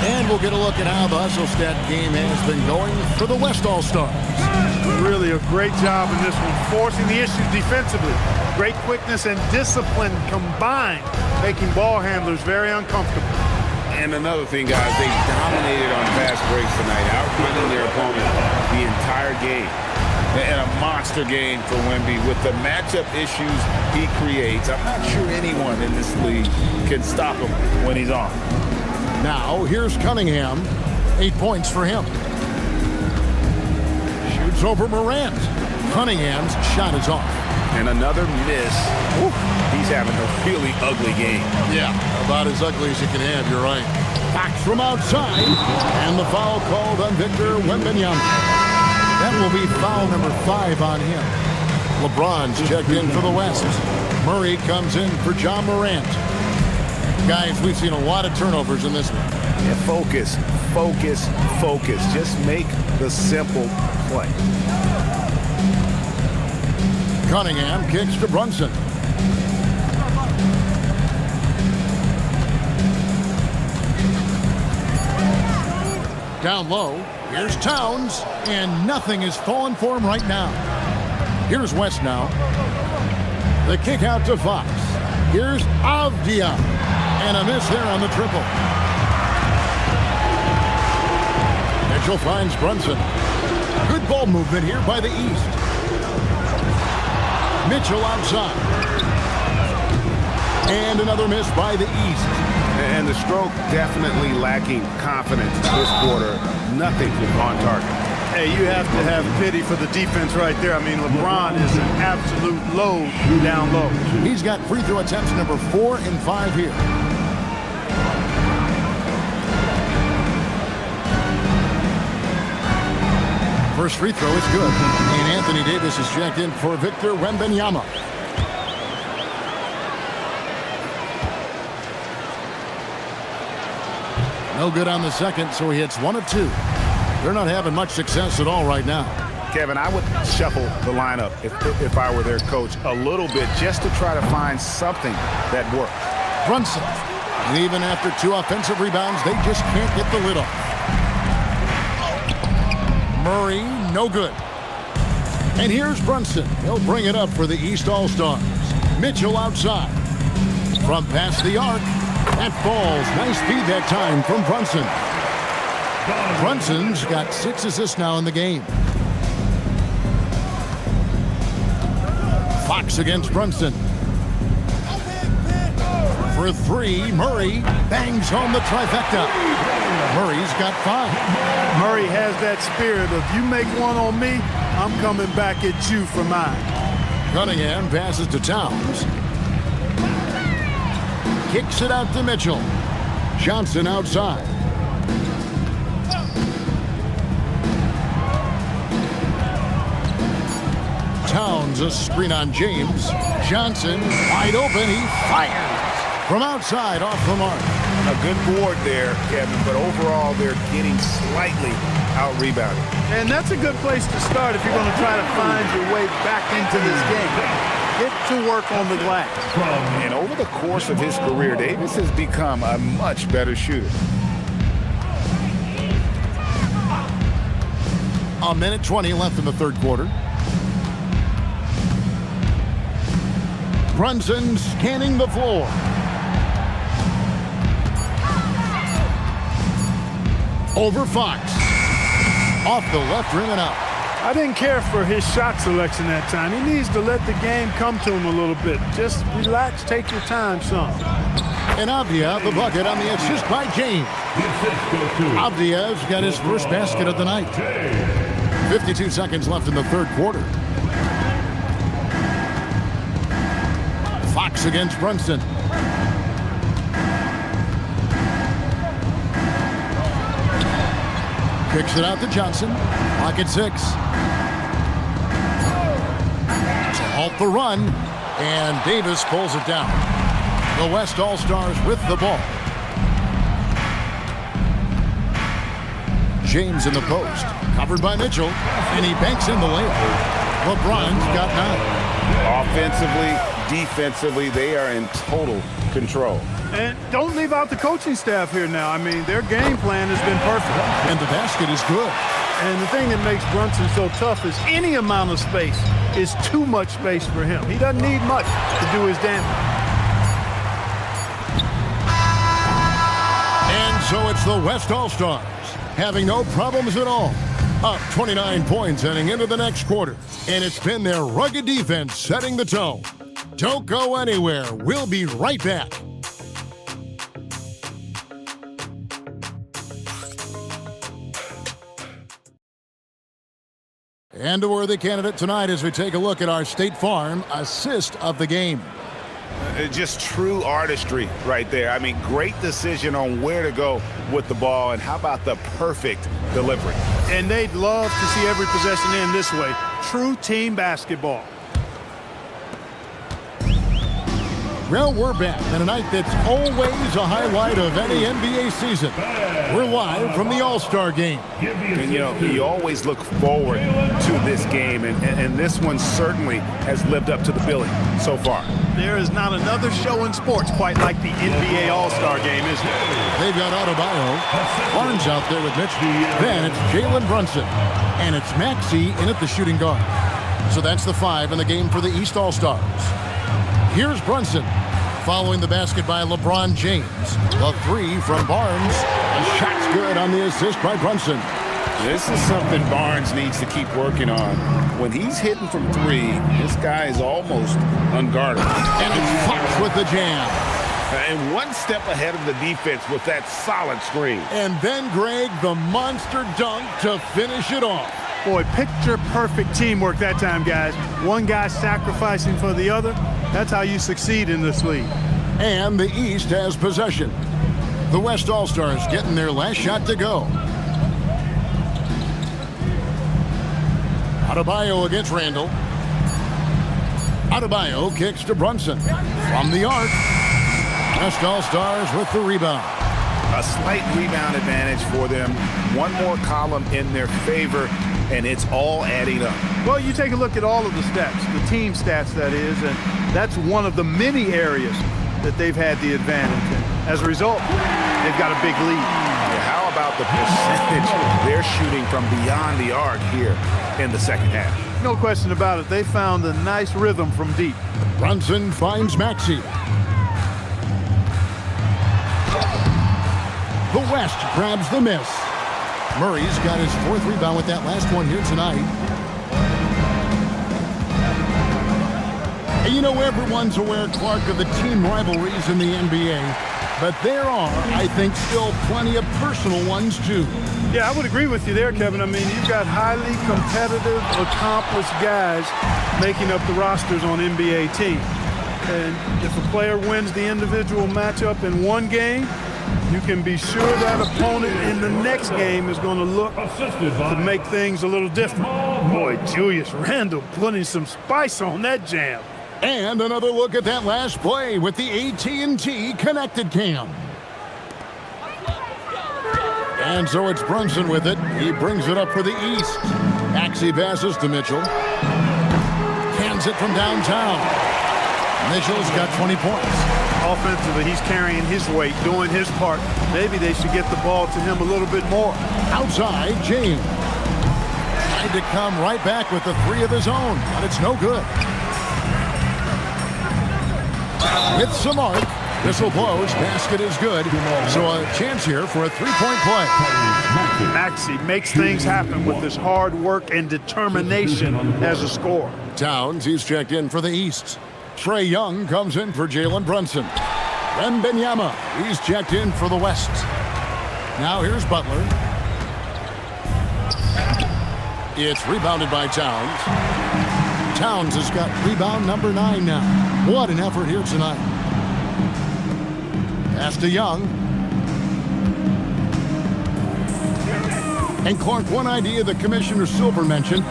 And we'll get a look at how the ALLSTAR game has been going for the West All-Stars. Really a great job in this one, forcing the issues defensively. Great quickness and discipline combined, making ball handlers very uncomfortable. And another thing, guys, they dominated on fast breaks tonight, outrunning their opponent the entire game. And a monster game for Wemby with the matchup issues he creates. I'm not sure anyone in this league can stop him when he's on. Now, here's Cunningham. 8 points for him. Shoots over Morant. Cunningham's shot is off. And another miss. Woo. He's having a really ugly game. Yeah, about as ugly as you can have, you're right. Fox from outside. And the foul called on Victor Wembanyama. That will be foul number 5 on him. LeBron's checked in for the West. Murray comes in for John Morant. Guys, we've seen a lot of turnovers in this one. Yeah, focus, focus, focus. Just make the simple play. Cunningham kicks to Brunson. Down low, here's Towns, and nothing is falling for him right now. Here's West now. The kick out to Fox. Here's Avdia, and a miss there on the triple. Mitchell finds Brunson. Good ball movement here by the East. Mitchell outside. And another miss by the East. And the stroke definitely lacking confidence this quarter. Nothing on target. Hey, you have to have pity for the defense right there. I mean, LeBron is an absolute load down low. He's got free throw attempts number 4 and 5 here. First free throw is good. And Anthony Davis is checked in for Victor Wembanyama. No good on the second, so he hits 1 of 2. They're not having much success at all right now. Kevin, I would shuffle the lineup if I were their coach a little bit just to try to find something that worked. Brunson. And even after 2 offensive rebounds, they just can't get the lid off. Murray, no good. And here's Brunson. He'll bring it up for the East All-Stars. Mitchell outside. From past the arc. That falls. Nice feed that time from Brunson. Brunson's got 6 assists now in the game. Fox against Brunson. For three, Murray bangs home the trifecta. Murray's got 5. Murray has that spirit of, you make one on me, I'm coming back at you for mine. Cunningham passes to Towns. Kicks it out to Mitchell. Johnson outside. Towns a screen on James. Johnson wide open. He fires from outside off the mark. A good board there, Kevin, but overall they're getting slightly out-rebounded. And that's a good place to start if you're going to try to find your way back into this game. Get to work on the glass. And over the course of his career, Davis has become a much better shooter. A minute 20 left in the third quarter. Brunson scanning the floor. Over Fox. Off the left rim and out. I didn't care for his shot selection that time. He needs to let the game come to him a little bit. Just relax, take your time, son. And Avdia the bucket on the assist by James. Avdia's got his first basket of the night. 52 seconds left in the third quarter. Fox against Brunson. Kicks it out to Johnson. Pocket 6. To halt the run. And Davis pulls it down. The West All-Stars with the ball. James in the post. Covered by Mitchell. And he banks in the layup. LeBron's got 9. Offensively, defensively, they are in total control. And don't leave out the coaching staff here now. I mean, their game plan has been perfect. And the basket is good. And the thing that makes Brunson so tough is any amount of space is too much space for him. He doesn't need much to do his damage. And so it's the West All-Stars having no problems at all. Up 29 points heading into the next quarter. And it's been their rugged defense setting the tone. Don't go anywhere. We'll be right back. And a worthy candidate tonight as we take a look at our State Farm assist of the game. Just true artistry right there. I mean, great decision on where to go with the ball, and how about the perfect delivery? And they'd love to see every possession end this way. True team basketball. Well, we're back in a night that's always a highlight of any NBA season. We're live from the All-Star game. And, you know, you always look forward to this game, and this one certainly has lived up to the billing so far. There is not another show in sports quite like the NBA All-Star game, is there? They've got Adebayo. Barnes out there with Mitch. Then it's Jalen Brunson. And it's Maxey in at the shooting guard. So that's the 5 in the game for the East All-Stars. Here's Brunson, following the basket by LeBron James. The 3 from Barnes. The shot's good on the assist by Brunson. This is something Barnes needs to keep working on. When he's hitting from 3, this guy is almost unguardable. And it's Fox with the jam. And one step ahead of the defense with that solid screen. And then Greg, the monster dunk to finish it off. Boy, picture-perfect teamwork that time, guys. One guy sacrificing for the other. That's how you succeed in this league. And the East has possession. The West All-Stars getting their last shot to go. Adebayo against Randall. Adebayo kicks to Brunson. From the arc. West All-Stars with the rebound. A slight rebound advantage for them. One more column in their favor, and it's all adding up. Well, you take a look at all of the stats, the team stats, that is, and that's one of the many areas that they've had the advantage. And as a result, they've got a big lead. Yeah, how about the percentage they're shooting from beyond the arc here in the second half? No question about it. They found a nice rhythm from deep. Brunson finds Maxey. The West grabs the miss. Murray's got his 4th rebound with that last one here tonight. You know, everyone's aware, Clark, of the team rivalries in the NBA, but there are, I think, still plenty of personal ones, too. Yeah, I would agree with you there, Kevin. I mean, you've got highly competitive, accomplished guys making up the rosters on NBA teams. And if a player wins the individual matchup in one game, you can be sure that opponent in the next game is going to look to make things a little different. Boy, Julius Randle putting some spice on that jam. And another look at that last play with the AT&T connected cam. And so it's Brunson with it. He brings it up for the East. Maxey passes to Mitchell. Cans it from downtown. Mitchell's got 20 points. Offensively, he's carrying his weight, doing his part. Maybe they should get the ball to him a little bit more. Outside, James. Tried to come right back with the three of his own, but it's no good. With Samart, whistle blows, basket is good. So a chance here for a three-point play. Maxey makes things happen with his hard work and determination as a scorer. Towns, he's checked in for the East. Trey Young comes in for Jalen Brunson. Wembanyama, he's checked in for the West. Now here's Butler. It's rebounded by Towns. Towns has got rebound number 9 now. What an effort here tonight. Pass to Young. And Clark, one idea that Commissioner Silver mentioned,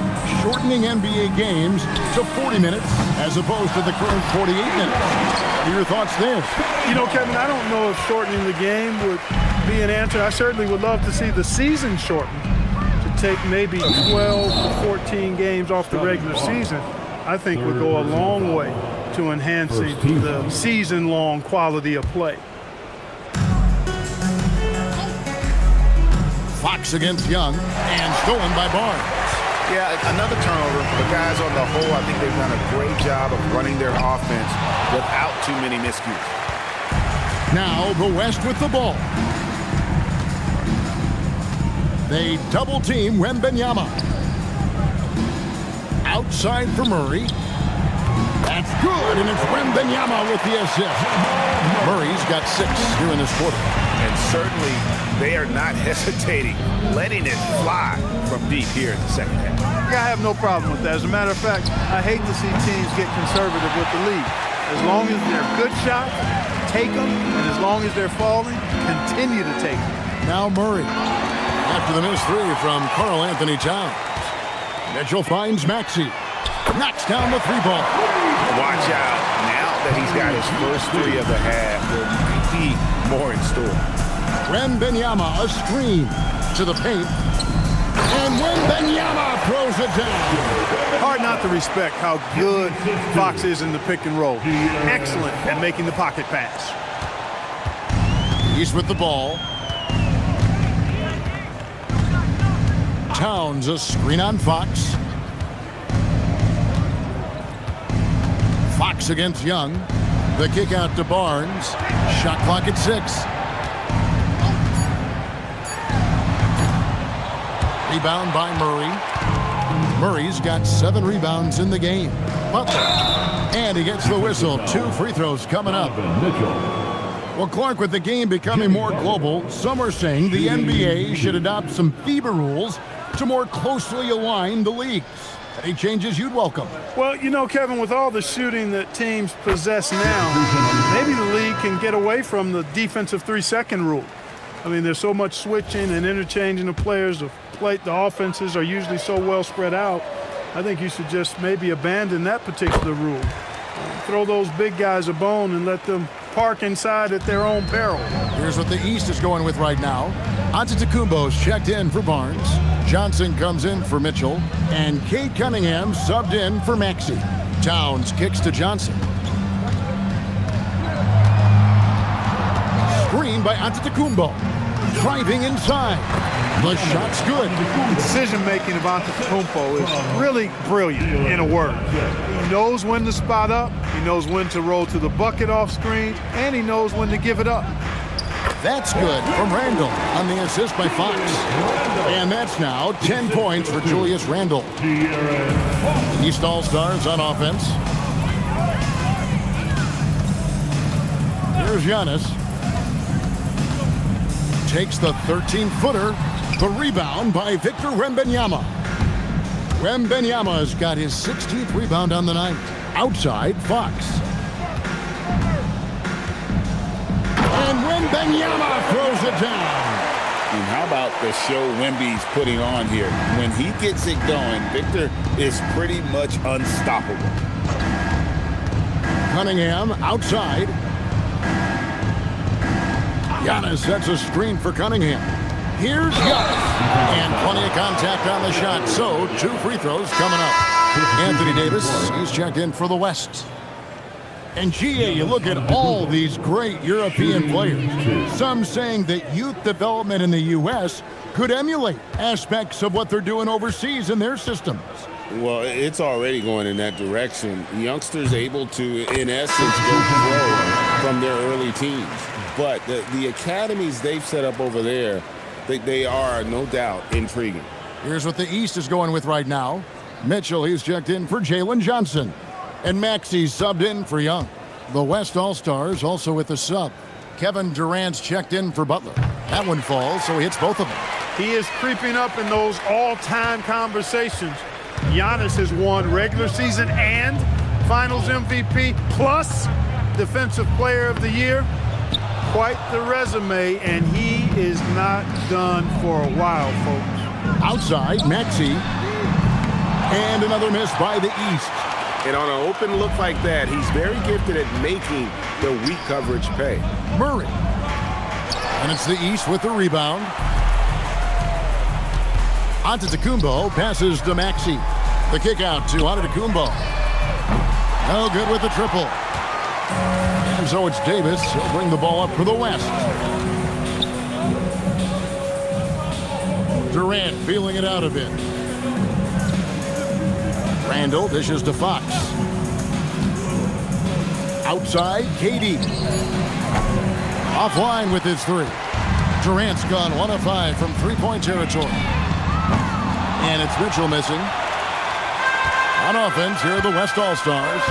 shortening NBA games to 40 minutes as opposed to the current 48 minutes. What are your thoughts there? You know, Kevin, I don't know if shortening the game would be an answer. I certainly would love to see the season shortened to take maybe 12 to 14 games off the regular season. I think would go a long way to enhancing the season-long quality of play. Fox against Young, and stolen by Barnes. Yeah, another turnover. The guys on the whole, I think they've done a great job of running their offense without too many miscues. Now the West with the ball. They double team Wembanyama. Outside for Murray. That's good, and it's Wembanyama with the assist. Murray's got 6 here in this quarter. And certainly they are not hesitating, letting it fly from deep here in the second half. I have no problem with that. As a matter of fact, I hate to see teams get conservative with the lead. As long as they're good shots, take them, and as long as they're falling, continue to take them. Now Murray. After the missed 3 from Karl Anthony Towns. Mitchell finds Maxey. Knocks down the 3-ball. Watch out. Now that he's got his first 3 of the half, there might be more in store. Wembanyama, a screen to the paint. And Wembanyama throws it down. Hard not to respect how good Fox is in the pick and roll. Excellent at making the pocket pass. He's with the ball. Towns, a screen on Fox. Fox against Young. The kick out to Barnes. Shot clock at 6. Rebound by Murray. Murray's got 7 rebounds in the game. Butler. And he gets the whistle. 2 free throws coming up. Well, Clark, with the game becoming more global, some are saying the NBA should adopt some FIBA rules to more closely align the leagues. Any changes you'd welcome? Well, you know, Kevin, with all the shooting that teams possess now, maybe the league can get away from the defensive 3-second rule. I mean, there's so much switching and interchanging of players. The offenses are usually so well spread out. I think you should just maybe abandon that particular rule. Throw those big guys a bone and let them park inside at their own peril. Here's what the East is going with right now. Antetokounmpo's checked in for Barnes. Johnson comes in for Mitchell. And Cade Cunningham subbed in for Maxey. Towns kicks to Johnson. Screen by Antetokounmpo. Driving inside. The shot's good. The decision-making of Antetokounmpo is really brilliant, in a word. He knows when to spot up, he knows when to roll to the bucket off screen, and he knows when to give it up. That's good from Randle on the assist by Fox. And that's now 10 points for Julius Randle. East All-Stars on offense. Here's Giannis. Takes the 13-footer. The rebound by Victor Wembanyama. Wembanyama's got his 16th rebound on the night. Outside, Fox. And Wembanyama throws it down. And how about the show Wemby's putting on here? When he gets it going, Victor is pretty much unstoppable. Cunningham outside. Giannis sets a screen for Cunningham. Here's Giannis. And plenty of contact on the shot. So, 2 free throws coming up. Anthony Davis, he's checked in for the West. And GA, you look at all these great European players. Some saying that youth development in the U.S. could emulate aspects of what they're doing overseas in their systems. Well, it's already going in that direction. Youngsters able to, in essence, go pro from their early teens. But the academies they've set up over there, they are, no doubt, intriguing. Here's what the East is going with right now. Mitchell, he's checked in for Jalen Johnson. And Maxey's subbed in for Young. The West All-Stars also with the sub. Kevin Durant's checked in for Butler. That one falls, so he hits both of them. He is creeping up in those all-time conversations. Giannis has won regular season and Finals MVP plus Defensive Player of the Year. Quite the resume, and he is not done for a while, folks. Outside, Maxey. And another miss by the East. And on an open look like that, he's very gifted at making the weak coverage pay. Murray. And it's the East with the rebound. Antetokounmpo passes to Maxey. The kick out to Antetokounmpo. No good with the triple. And so it's Davis. He'll bring the ball up for the West. Durant feeling it out a bit. Randall dishes to Fox. Outside, KD. Offline with his 3. Durant's gone 1 of 5 from 3-point territory. And it's Mitchell missing. On offense, here are the West All-Stars.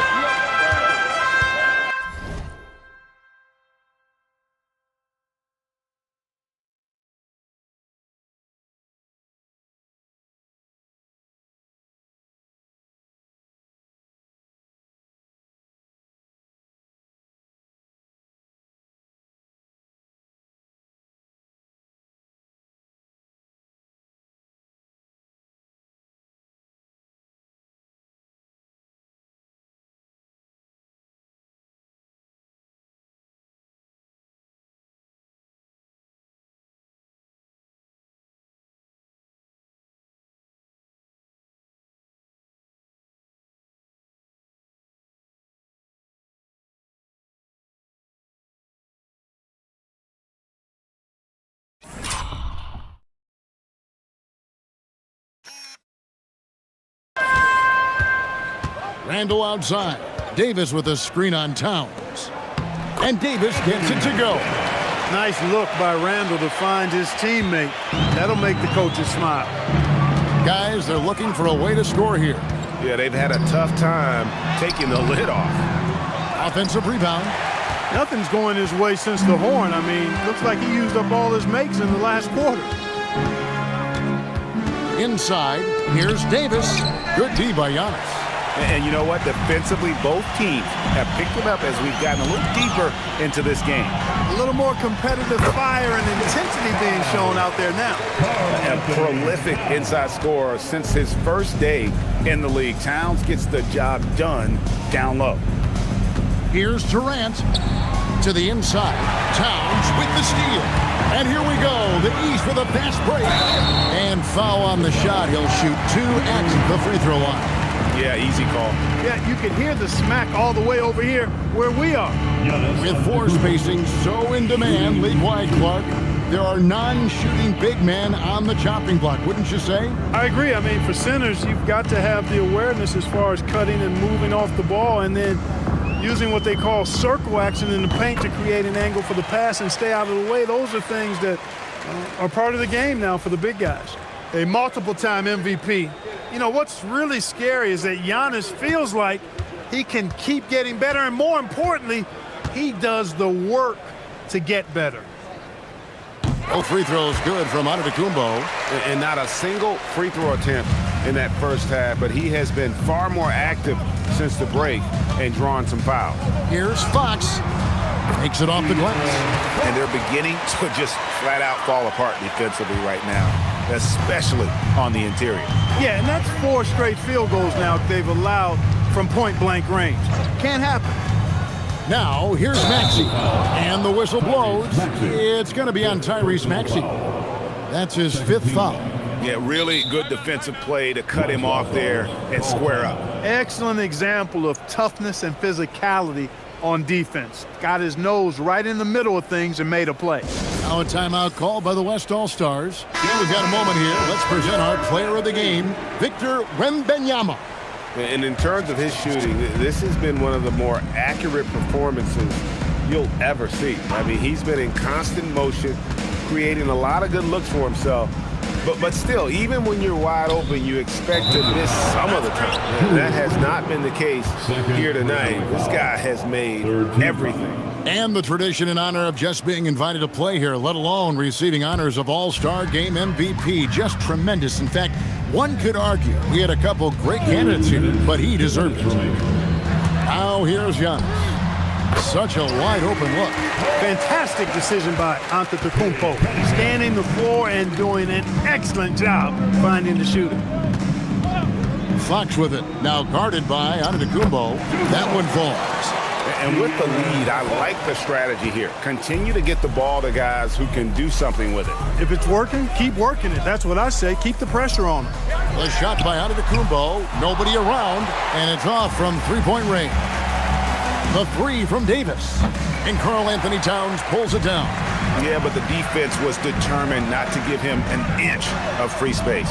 Randall outside. Davis with a screen on Towns. And Davis gets it to go. Nice look by Randall to find his teammate. That'll make the coaches smile. Guys, they're looking for a way to score here. Yeah, they've had a tough time taking the lid off. Offensive rebound. Nothing's going his way since the horn. I mean, looks like he used up all his makes in the last quarter. Inside, here's Davis. Good D by Giannis. And you know what? Defensively, both teams have picked it up as we've gotten a little deeper into this game. A little more competitive fire and intensity being shown out there now. A prolific inside scorer since his first day in the league. Towns gets the job done down low. Here's Durant to the inside. Towns with the steal. And here we go. The East with a fast break. And foul on the shot. He'll shoot 2 at the free throw line. Yeah, easy call. Yeah, you can hear the smack all the way over here where we are. With floor spacing so in demand, league-wide, Clark, there are non-shooting big men on the chopping block, wouldn't you say? I agree. I mean, for centers, you've got to have the awareness as far as cutting and moving off the ball and then using what they call circle action in the paint to create an angle for the pass and stay out of the way. Those are things that are part of the game now for the big guys. A multiple-time MVP. You know, what's really scary is that Giannis feels like he can keep getting better, and more importantly, He does the work to get better. Both free throws good from Antetokounmpo. And not a single free throw attempt in that first half, but he has been far more active since the break and drawn some fouls. Here's Fox. Takes it off the glass. And they're beginning to just flat out fall apart defensively right now, especially on the interior. Yeah, and that's 4 straight field goals now they've allowed from point-blank range. Can't happen. Now, here's Maxey. And the whistle blows. It's going to be on Tyrese Maxey. That's his 5th foul. Yeah, really good defensive play to cut him off there and square up. Excellent example of toughness and physicality on defense. Got his nose right in the middle of things and made a play. Now a timeout called by the West All-Stars. Yeah, we've got a moment here. Let's present our player of the game, Victor Wembanyama. And in terms of his shooting, this has been one of the more accurate performances you'll ever see. I mean, he's been in constant motion, creating a lot of good looks for himself. But still, even when you're wide open, you expect to miss some of the time. And that has not been the case here tonight. This guy has made everything. And the tradition in honor of just being invited to play here, let alone receiving honors of All-Star Game MVP. Just tremendous. In fact, one could argue we had a couple great candidates here, but he deserved it. Now here's Giannis. Such a wide-open look. Fantastic decision by Antetokounmpo. Scanning the floor and doing an excellent job finding the shooter. Fox with it. Now guarded by Antetokounmpo. That one falls. And with the lead, I like the strategy here. Continue to get the ball to guys who can do something with it. If it's working, keep working it. That's what I say. Keep the pressure on him. The shot by Antetokounmpo. Nobody around, and it's off from three-point range. The 3 from Davis. And Karl Anthony Towns pulls it down. Yeah, but the defense was determined not to give him an inch of free space.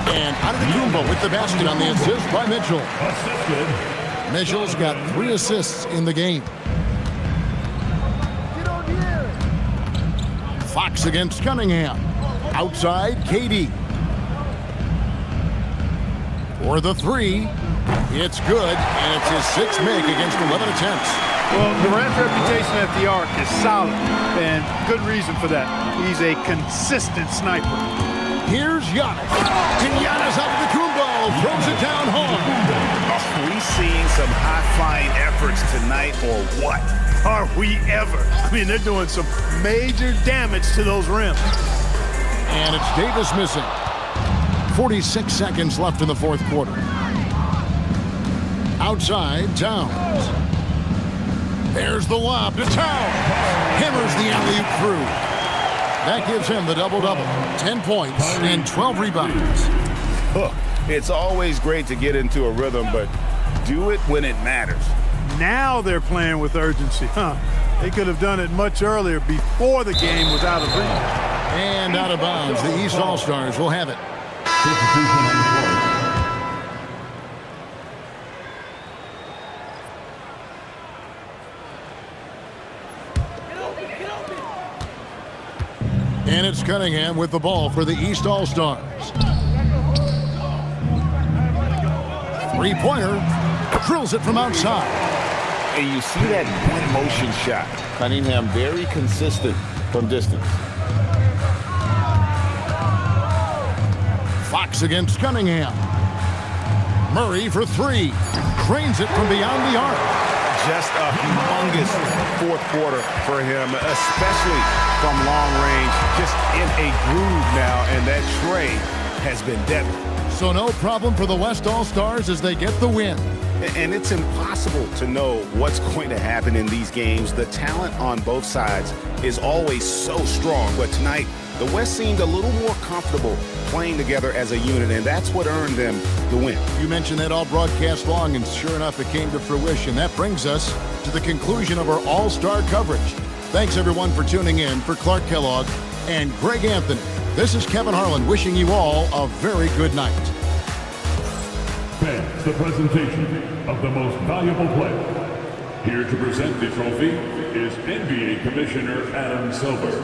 And Antetokounmpo with the basket on the assist by Mitchell. Mitchell's got 3 assists in the game. Fox against Cunningham. Outside, KD. For the 3. It's good, and it's his 6th make against 11 attempts. Well, Durant's reputation at the arc is solid, and good reason for that. He's a consistent sniper. Here's Giannis. And Giannis Antetokounmpo throws it down hard. Are we seeing some high-flying efforts tonight, or what? Are we ever? I mean, they're doing some major damage to those rims. And it's Davis missing. 46 seconds left in the 4th quarter. Outside, Towns. There's the lob to Towns. Hammers the alley-oop through. That gives him the double-double. 10 points and 12 rebounds. Look, it's always great to get into a rhythm, but do it when it matters. Now they're playing with urgency. They could have done it much earlier before the game was out of reach. And out of bounds. The East All-Stars will have it. And it's Cunningham with the ball for the East All-Stars. 3-pointer. Drills it from outside. And you see that one-motion shot. Cunningham very consistent from distance. Fox against Cunningham. Murray for 3. Drains it from beyond the arc. Just a humongous 4th quarter for him, especially from long range. Just in a groove now, and that trade has been deadly. So no problem for the West All-Stars as they get the win. And it's impossible to know what's going to happen in these games. The talent on both sides is always so strong, but tonight the West seemed a little more comfortable playing together as a unit, and that's what earned them the win. You mentioned that all broadcast long, and sure enough, it came to fruition. That brings us to the conclusion of our All-Star coverage. Thanks, everyone, for tuning in. For Clark Kellogg and Greg Anthony, this is Kevin Harlan wishing you all a very good night. Fans, the presentation of the most valuable player. Here to present the trophy is NBA Commissioner Adam Silver.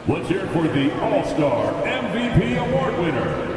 Let's hear for the All-Star MVP Award winner,